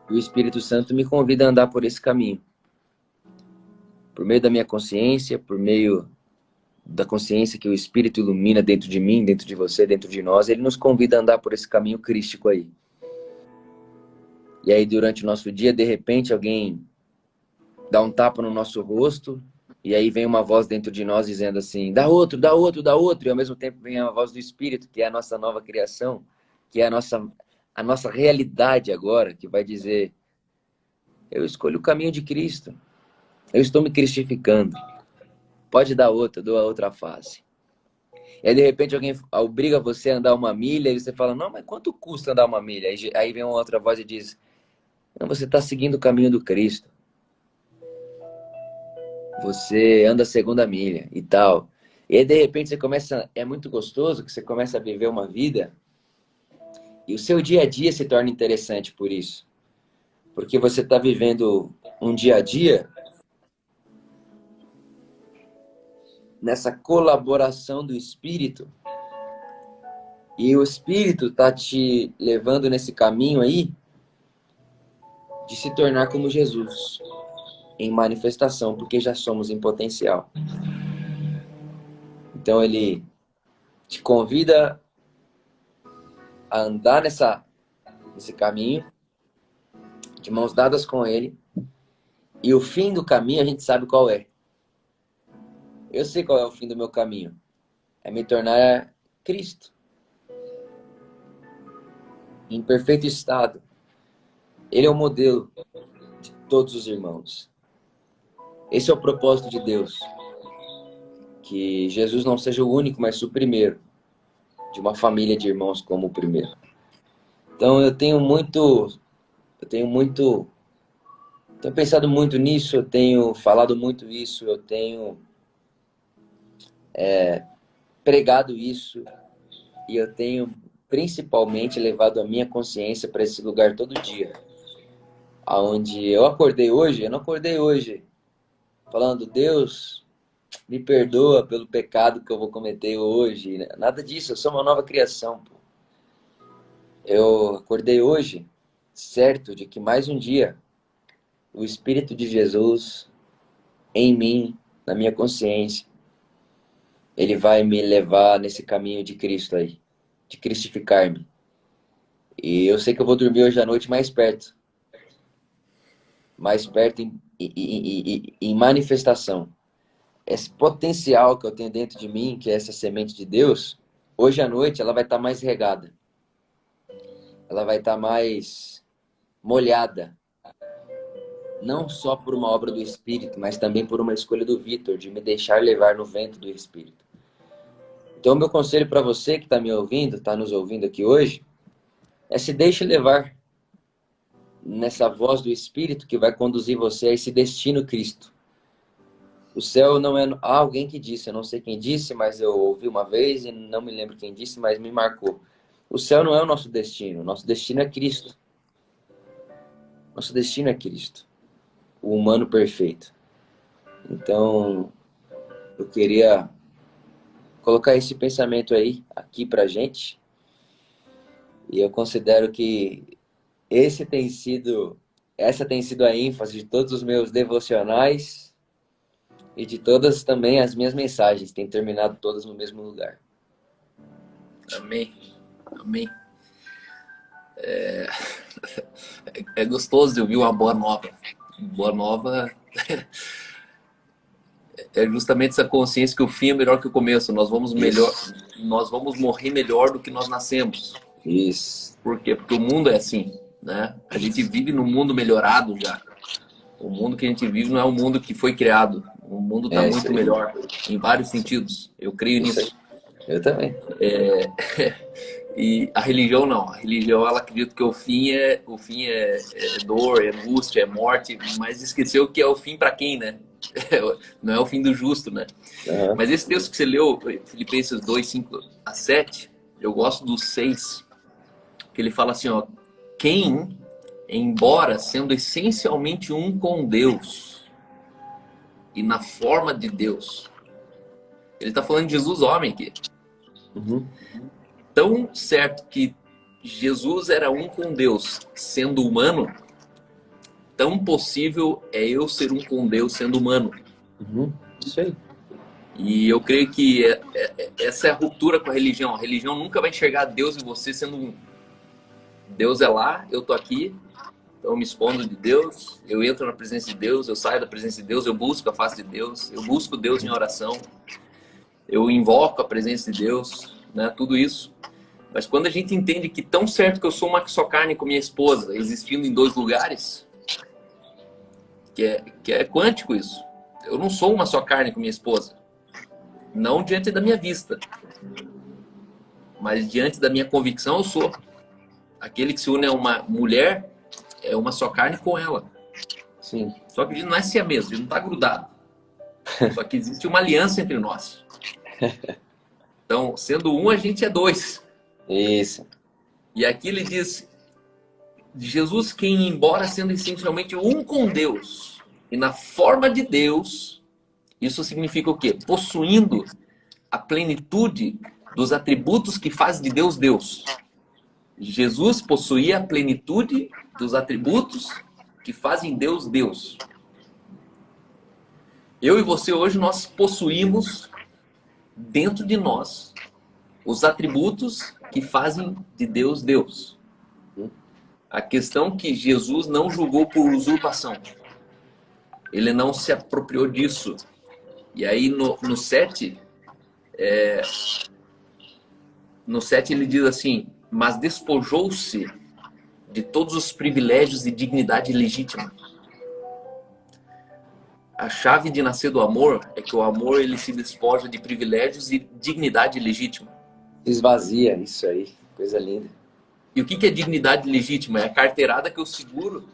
E o Espírito Santo me convida a andar por esse caminho. Por meio da minha consciência, por meio da consciência que o Espírito ilumina dentro de mim, dentro de você, dentro de nós, ele nos convida a andar por esse caminho crístico aí. E aí, durante o nosso dia, de repente, alguém dá um tapa no nosso rosto, e aí vem uma voz dentro de nós dizendo assim, dá outro, dá outro, dá outro, e ao mesmo tempo vem a voz do Espírito, que é a nossa nova criação, que é a nossa realidade agora, que vai dizer, eu escolho o caminho de Cristo. Eu estou me cristificando. Pode dar outra, dou a outra face. E aí, de repente, alguém obriga você a andar uma milha e você fala, não, mas quanto custa andar uma milha? Aí vem uma outra voz e diz, não, você está seguindo o caminho do Cristo. Você anda a segunda milha e tal. E aí, de repente, você começa... É muito gostoso que você começa a viver uma vida e o seu dia a dia se torna interessante por isso. Porque você está vivendo um dia a dia nessa colaboração do Espírito. E o Espírito está te levando nesse caminho aí de se tornar como Jesus, em manifestação, porque já somos em potencial. Então ele te convida a andar nesse caminho, de mãos dadas com ele, e o fim do caminho a gente sabe qual é. Eu sei qual é o fim do meu caminho. É me tornar Cristo, em perfeito estado. Ele é o modelo de todos os irmãos. Esse é o propósito de Deus. Que Jesus não seja o único, mas o primeiro. De uma família de irmãos como o primeiro. Então eu tenho pensado muito nisso, eu tenho falado muito isso, eu tenho pregado isso. E eu tenho principalmente levado a minha consciência para esse lugar todo dia. Aonde eu não acordei hoje falando, Deus, me perdoa pelo pecado que eu vou cometer hoje. Nada disso, eu sou uma nova criação. Pô. Eu acordei hoje certo de que mais um dia o Espírito de Jesus em mim, na minha consciência, ele vai me levar nesse caminho de Cristo aí, de cristificar-me. E eu sei que eu vou dormir hoje à noite mais perto em manifestação. Esse potencial que eu tenho dentro de mim, que é essa semente de Deus, hoje à noite ela vai estar mais regada. Ela vai estar mais molhada. Não só por uma obra do Espírito, mas também por uma escolha do Vitor, de me deixar levar no vento do Espírito. Então, meu conselho para você que está me ouvindo, está nos ouvindo aqui hoje, é se deixe levar nessa voz do Espírito que vai conduzir você a esse destino Cristo. O céu não é... Há alguém que disse, eu não sei quem disse, mas eu ouvi uma vez e não me lembro quem disse, mas me marcou. O céu não é o nosso destino é Cristo. Nosso destino é Cristo, o humano perfeito. Então, eu queria colocar esse pensamento aí, aqui pra gente. E eu considero que essa tem sido a ênfase de todos os meus devocionais e de todas também as minhas mensagens. Tem terminado todas no mesmo lugar. Amém. Amém. É gostoso de ouvir uma boa nova. Boa nova é justamente essa consciência que o fim é melhor que o começo. Nós vamos morrer melhor do que nós nascemos. Isso. Por quê? Porque o mundo é assim, né? A gente vive num mundo melhorado já. O mundo que a gente vive não é um mundo que foi criado. O mundo está muito melhor, em vários sentidos. Eu creio nisso. Eu também. E a religião não. A religião, ela acredita que o fim é dor, é angústia, é morte, mas esqueceu que é o fim para quem, né? Não é o fim do justo, né? Uhum. Mas esse texto que você leu, Filipenses 2, 5 a 7, eu gosto do 6, que ele fala assim, ó, quem, embora sendo essencialmente um com Deus e na forma de Deus, ele está falando de Jesus homem aqui. Uhum. Tão certo que Jesus era um com Deus, sendo humano, tão possível é eu ser um com Deus sendo humano. Uhum. Isso aí. E eu creio que essa é a ruptura com a religião. A religião nunca vai enxergar Deus e você sendo um. Deus é lá, eu tô aqui, então eu me escondo de Deus, eu entro na presença de Deus, eu saio da presença de Deus, eu busco a face de Deus, eu busco Deus em oração, eu invoco a presença de Deus, né? Tudo isso. Mas quando a gente entende que tão certo que eu sou uma só carne com minha esposa, existindo em dois lugares, que é quântico isso. Eu não sou uma só carne com minha esposa. Não diante da minha vista. Mas diante da minha convicção, eu sou. Aquele que se une a uma mulher é uma só carne com ela. Sim. Só que ele não é siamês, ele não está grudado. Só que existe uma aliança entre nós. Então, sendo um, a gente é dois. Isso. E aqui ele diz, Jesus, quem embora sendo essencialmente um com Deus, e na forma de Deus, isso significa o quê? Possuindo a plenitude dos atributos que faz de Deus Deus. Jesus possuía a plenitude dos atributos que fazem Deus Deus. Eu e você hoje, nós possuímos dentro de nós os atributos que fazem de Deus Deus. A questão é que Jesus não julgou por usurpação. Ele não se apropriou disso. E aí no 7, ele diz assim, mas despojou-se de todos os privilégios e dignidade legítima. A chave de nascer do amor é que o amor ele se despoja de privilégios e dignidade legítima. Esvazia, isso aí. Coisa linda. E o que é dignidade legítima? É a carteirada que eu seguro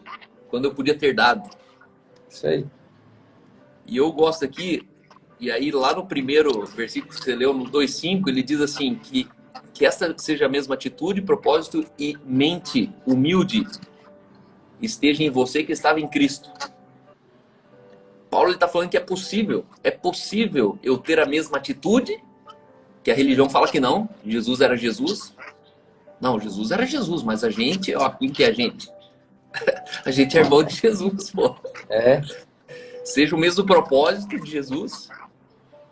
quando eu podia ter dado. Isso aí. E eu gosto aqui, e aí lá no primeiro versículo que você leu, no 2,5, ele diz assim, que essa seja a mesma atitude, propósito e mente humilde esteja em você que estava em Cristo. Paulo está falando que é possível eu ter a mesma atitude, que a religião fala que não, Jesus era Jesus. Não, Jesus era Jesus, mas a gente, ó, quem que é a gente? A gente é irmão de Jesus, pô. É. Seja o mesmo propósito de Jesus.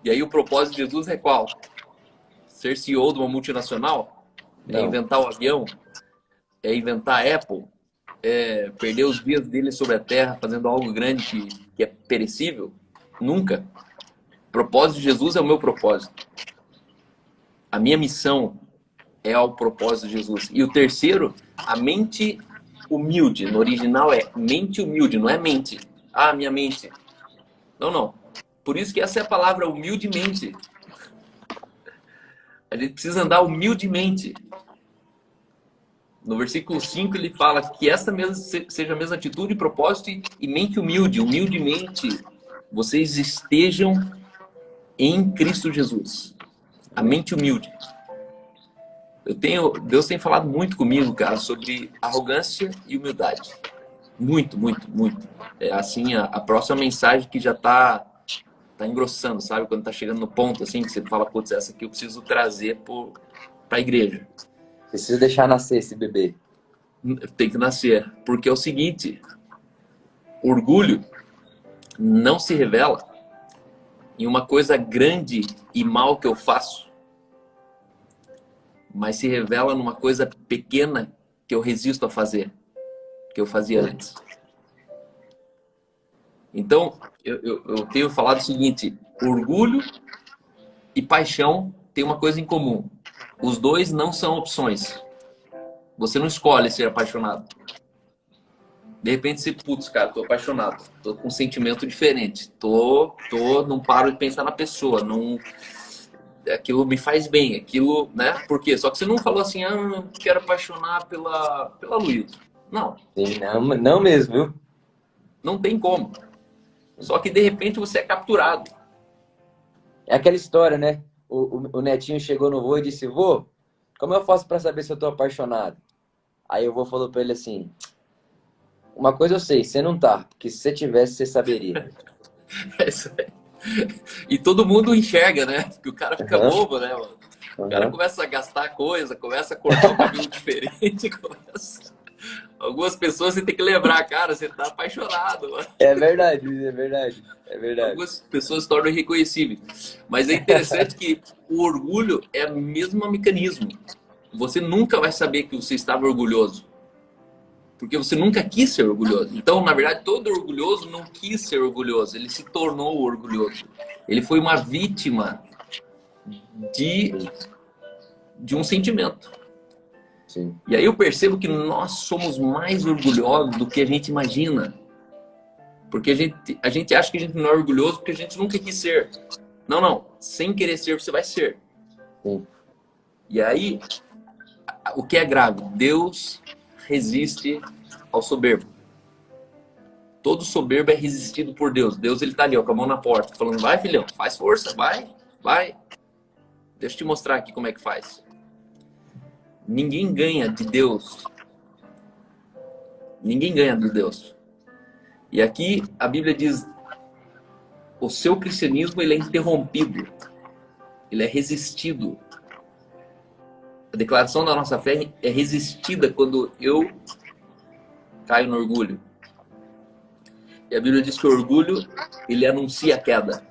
E aí o propósito de Jesus é qual? Ser CEO de uma multinacional? Não. É inventar o avião? É inventar a Apple? É perder os dias dele sobre a terra fazendo algo grande que é perecível? Nunca. O propósito de Jesus é o meu propósito. A minha missão é ao propósito de Jesus. E o terceiro, a mente humilde. No original é mente humilde, não é mente. Ah, minha mente. Não, não. Por isso que essa é a palavra humildemente. A gente precisa andar humildemente. No versículo 5 ele fala que essa mesma, seja a mesma atitude, propósito e mente humilde. Humildemente vocês estejam em Cristo Jesus. A mente humilde. Deus tem falado muito comigo, cara, sobre arrogância e humildade. Muito, muito, muito. É assim, a próxima mensagem que já tá engrossando, sabe? Quando tá chegando no ponto, assim, que você fala, putz, essa aqui eu preciso trazer pra igreja. Preciso deixar nascer esse bebê. Tem que nascer. Porque é o seguinte, orgulho não se revela em uma coisa grande e mal que eu faço, mas se revela numa coisa pequena que eu resisto a fazer, que eu fazia antes. Então, eu tenho falado o seguinte, orgulho e paixão têm uma coisa em comum. Os dois não são opções. Você não escolhe ser apaixonado. De repente você, putz, cara, tô apaixonado. Tô com um sentimento diferente. Não paro de pensar na pessoa. Não, aquilo me faz bem. Aquilo, né? Por quê? Só que você não falou assim, eu quero apaixonar pela Luísa. Não. Sim, não mesmo, viu? Não tem como. Só que de repente você é capturado. É aquela história, né? O netinho chegou no vô e disse, vô, como eu faço pra saber se eu tô apaixonado? Aí o vô falou pra ele assim, uma coisa eu sei, você não tá, porque se você tivesse, você saberia. É isso aí. E todo mundo enxerga, né? Porque o cara fica bobo, né, mano? O cara começa a gastar coisa, começa a cortar o cabelo diferente, Algumas pessoas você tem que lembrar, cara, você tá apaixonado, mano. É verdade, é verdade, é verdade. Algumas pessoas se tornam irreconhecíveis. Mas é interessante que o orgulho é o mesmo mecanismo. Você nunca vai saber que você estava orgulhoso. Porque você nunca quis ser orgulhoso. Então, na verdade, todo orgulhoso não quis ser orgulhoso. Ele se tornou orgulhoso. Ele foi uma vítima de um sentimento. Sim. E aí eu percebo que nós somos mais orgulhosos do que a gente imagina. Porque a gente acha que a gente não é orgulhoso porque a gente nunca quis ser. Não, não. Sem querer ser, você vai ser. Sim. E aí, o que é grave? Deus resiste ao soberbo. Todo soberbo é resistido por Deus. Deus, ele tá ali, ó, com a mão na porta, falando, vai, filhão, faz força, vai, vai. Deixa eu te mostrar aqui como é que faz. Ninguém ganha de Deus. Ninguém ganha de Deus. E aqui a Bíblia diz, o seu cristianismo, ele é interrompido. Ele é resistido. A declaração da nossa fé é resistida quando eu caio no orgulho. E a Bíblia diz que o orgulho, ele anuncia a queda.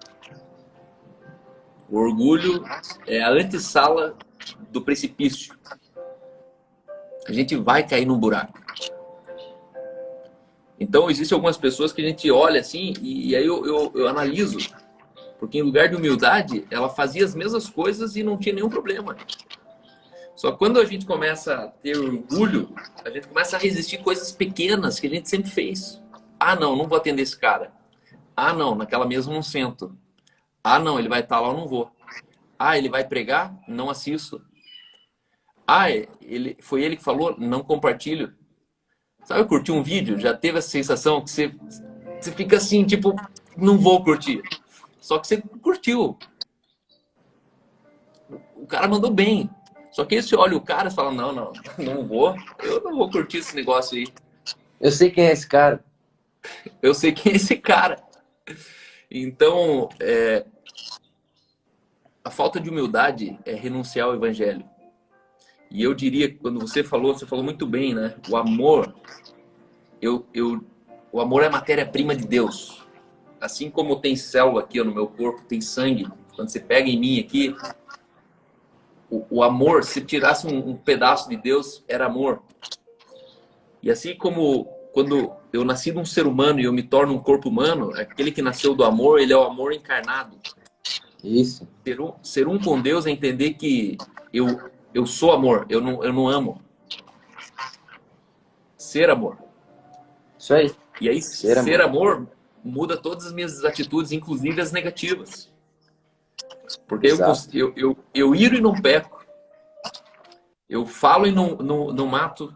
O orgulho é a antessala do precipício. A gente vai cair num buraco. Então, existem algumas pessoas que a gente olha assim, e aí eu analiso. Porque em lugar de humildade, ela fazia as mesmas coisas e não tinha nenhum problema. Só que quando a gente começa a ter orgulho, a gente começa a resistir coisas pequenas que a gente sempre fez. Ah, não, não vou atender esse cara. Ah, não, naquela mesa eu não sento. Ah, não, ele vai estar lá, eu não vou. Ah, ele vai pregar? Não assisto. Ah, foi ele que falou? Não compartilho. Sabe, eu curti um vídeo, já teve essa sensação que você fica assim, tipo, não vou curtir. Só que você curtiu. O cara mandou bem. Só que aí você olha o cara e fala, não, não, não vou. Eu não vou curtir esse negócio aí. Eu sei quem é esse cara. Eu sei quem é esse cara. Então, a falta de humildade é renunciar ao evangelho. E eu diria que quando você falou muito bem, né? O amor, o amor é a matéria-prima de Deus. Assim como tem célula aqui no meu corpo, tem sangue. Quando você pega em mim aqui, o amor, se tirasse um pedaço de Deus, era amor. E assim como quando eu nasci de um ser humano e eu me torno um corpo humano, aquele que nasceu do amor, ele é o amor encarnado. Isso. Ser um com Deus é entender que eu sou amor, eu não amo. Ser amor. Isso aí. E aí, ser amor muda todas as minhas atitudes, inclusive as negativas. Porque eu iro e não peco. Eu falo e não mato.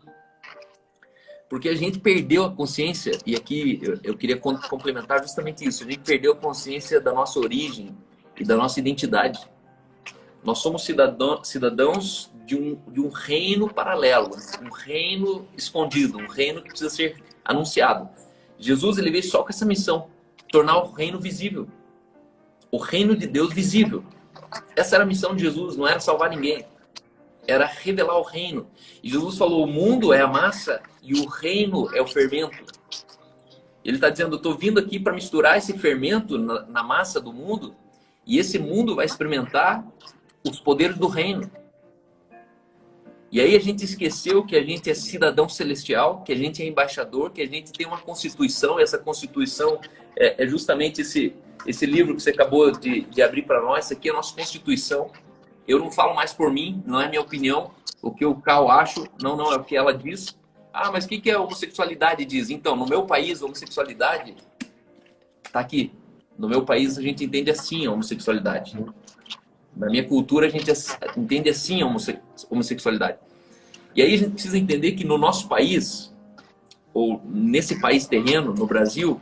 Porque a gente perdeu a consciência, e aqui eu queria complementar justamente isso. A gente perdeu a consciência da nossa origem e da nossa identidade. Nós somos cidadãos de um reino paralelo, um reino escondido, um reino que precisa ser anunciado. Jesus, ele veio só com essa missão, tornar o reino visível. O reino de Deus visível. Essa era a missão de Jesus, não era salvar ninguém. Era revelar o reino. E Jesus falou, o mundo é a massa e o reino é o fermento. Ele está dizendo, eu estou vindo aqui para misturar esse fermento na massa do mundo, e esse mundo vai experimentar os poderes do reino. E aí a gente esqueceu que a gente é cidadão celestial, que a gente é embaixador, que a gente tem uma constituição, e essa constituição é justamente esse livro que você acabou de abrir para nós. Isso aqui é a nossa constituição. Eu não falo mais por mim, não é minha opinião, o que o Cal acho, não, é o que ela diz. Ah, mas o que a homossexualidade diz? Então, no meu país, a homossexualidade está aqui. No meu país, a gente entende assim a homossexualidade. Na minha cultura, a gente entende assim a homossexualidade. E aí a gente precisa entender que no nosso país, ou nesse país terreno, no Brasil,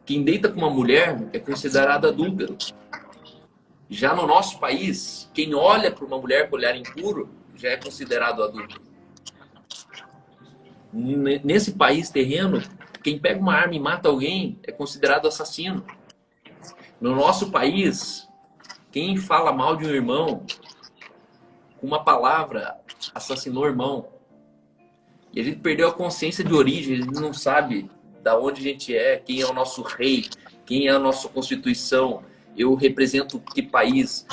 quem deita com uma mulher é considerado adúltero. Já no nosso país, quem olha para uma mulher com olhar impuro já é considerado adúltero. Nesse país terreno, quem pega uma arma e mata alguém é considerado assassino. No nosso país, quem fala mal de um irmão, com uma palavra, assassinou o irmão. E a gente perdeu a consciência de origem, a gente não sabe da onde a gente é, quem é o nosso rei, quem é a nossa constituição, eu represento que país,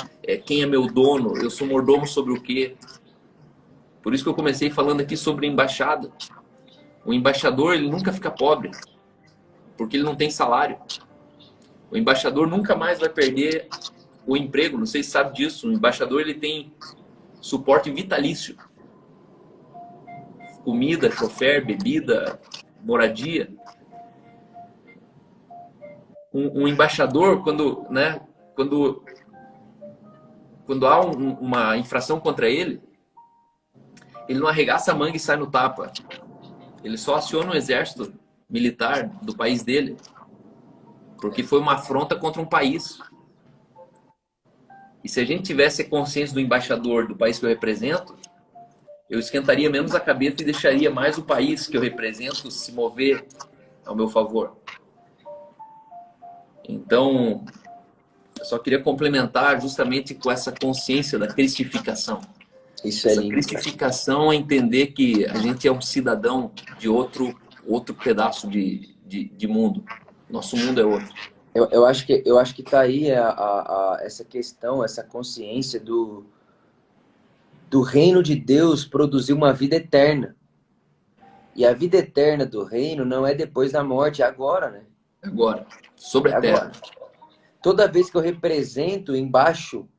quem é meu dono, eu sou mordomo sobre o quê. Por isso que eu comecei falando aqui sobre embaixada. O embaixador, ele nunca fica pobre, porque ele não tem salário. O embaixador nunca mais vai perder o emprego, não sei se sabe disso. O embaixador, ele tem suporte vitalício. Comida, chofer, bebida, moradia. um embaixador, quando há uma infração contra ele, ele não arregaça a manga e sai no tapa. Ele só aciona o exército militar do país dele, porque foi uma afronta contra um país. E se a gente tivesse a consciência do embaixador do país que eu represento, eu esquentaria menos a cabeça e deixaria mais o país que eu represento se mover ao meu favor. Então, eu só queria complementar justamente com essa consciência da cristificação. Isso é Essa lindo, cara. cristificação é entender que a gente é um cidadão de outro pedaço de mundo. Nosso mundo é outro. Eu acho que tá aí essa questão, essa consciência do reino de Deus produzir uma vida eterna. E a vida eterna do reino não é depois da morte, é agora, né? Agora, sobre a terra. Toda vez que eu represento embaixo,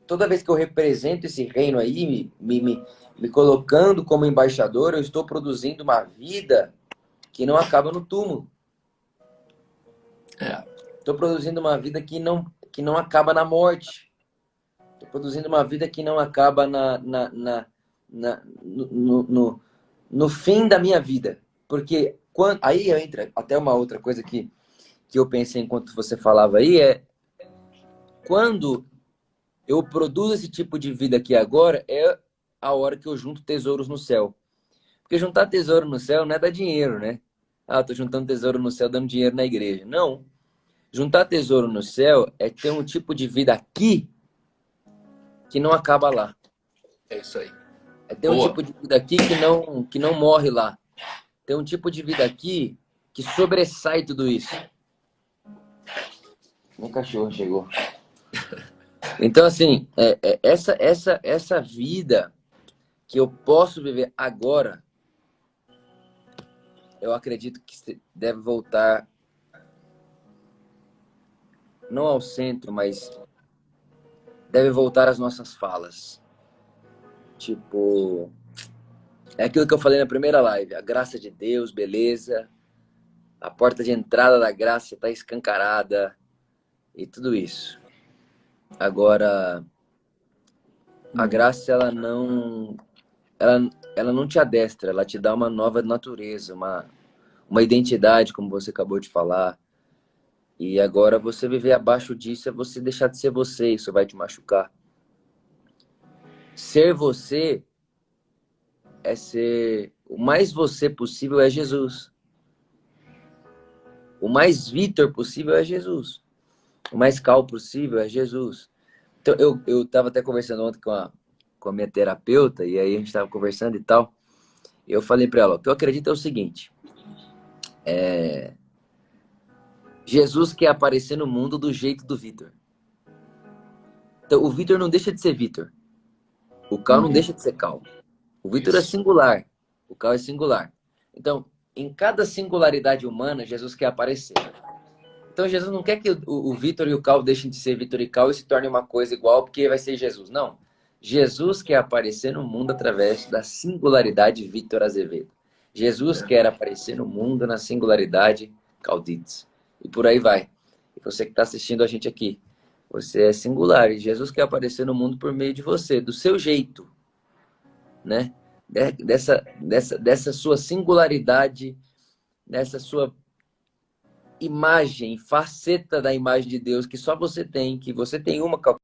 toda vez que eu represento esse reino aí, me colocando como embaixador, eu estou produzindo uma vida que não acaba no túmulo. Estou produzindo uma vida que não acaba na morte. Estou produzindo uma vida que não acaba no fim da minha vida. Porque aí entra até uma outra coisa que eu pensei enquanto você falava aí, quando eu produzo esse tipo de vida aqui agora, é a hora que eu junto tesouros no céu. Porque juntar tesouro no céu não é dar dinheiro, né? Ah, tô juntando tesouro no céu dando dinheiro na igreja. Não. Juntar tesouro no céu é ter um tipo de vida aqui que não acaba lá. É isso aí. É ter um tipo de vida aqui que não morre lá. Ter um tipo de vida aqui que sobressai tudo isso. Meu cachorro chegou. Então, assim, essa vida que eu posso viver agora, eu acredito que deve voltar não ao centro, mas deve voltar às nossas falas. Tipo, é aquilo que eu falei na primeira live, a graça de Deus, beleza, a porta de entrada da graça está escancarada e tudo isso. Agora, a graça, ela não te adestra, ela te dá uma nova natureza, uma identidade, como você acabou de falar. E agora você viver abaixo disso é você deixar de ser você, isso vai te machucar. Ser você é ser... O mais você possível é Jesus. O mais Vitor possível é Jesus. O mais Cal possível é Jesus. Então, eu estava até conversando ontem com a minha terapeuta, e aí a gente estava conversando e tal. E eu falei para ela, o que eu acredito é o seguinte. Jesus quer aparecer no mundo do jeito do Vitor. Então, o Vitor não deixa de ser Vitor. O Cal não deixa de ser Cal. O Vitor é singular. O Cal é singular. Então, em cada singularidade humana, Jesus quer aparecer. Então, Jesus não quer que o Vitor e o Cal deixem de ser Vitor e Cal e se tornem uma coisa igual, porque vai ser Jesus. Não. Jesus quer aparecer no mundo através da singularidade Vitor Azevedo. Jesus quer aparecer no mundo na singularidade Calditz. E por aí vai. E você que está assistindo a gente aqui, você é singular. E Jesus quer aparecer no mundo por meio de você, do seu jeito, né? Dessa sua singularidade, dessa sua imagem, faceta da imagem de Deus que só você tem, que você tem uma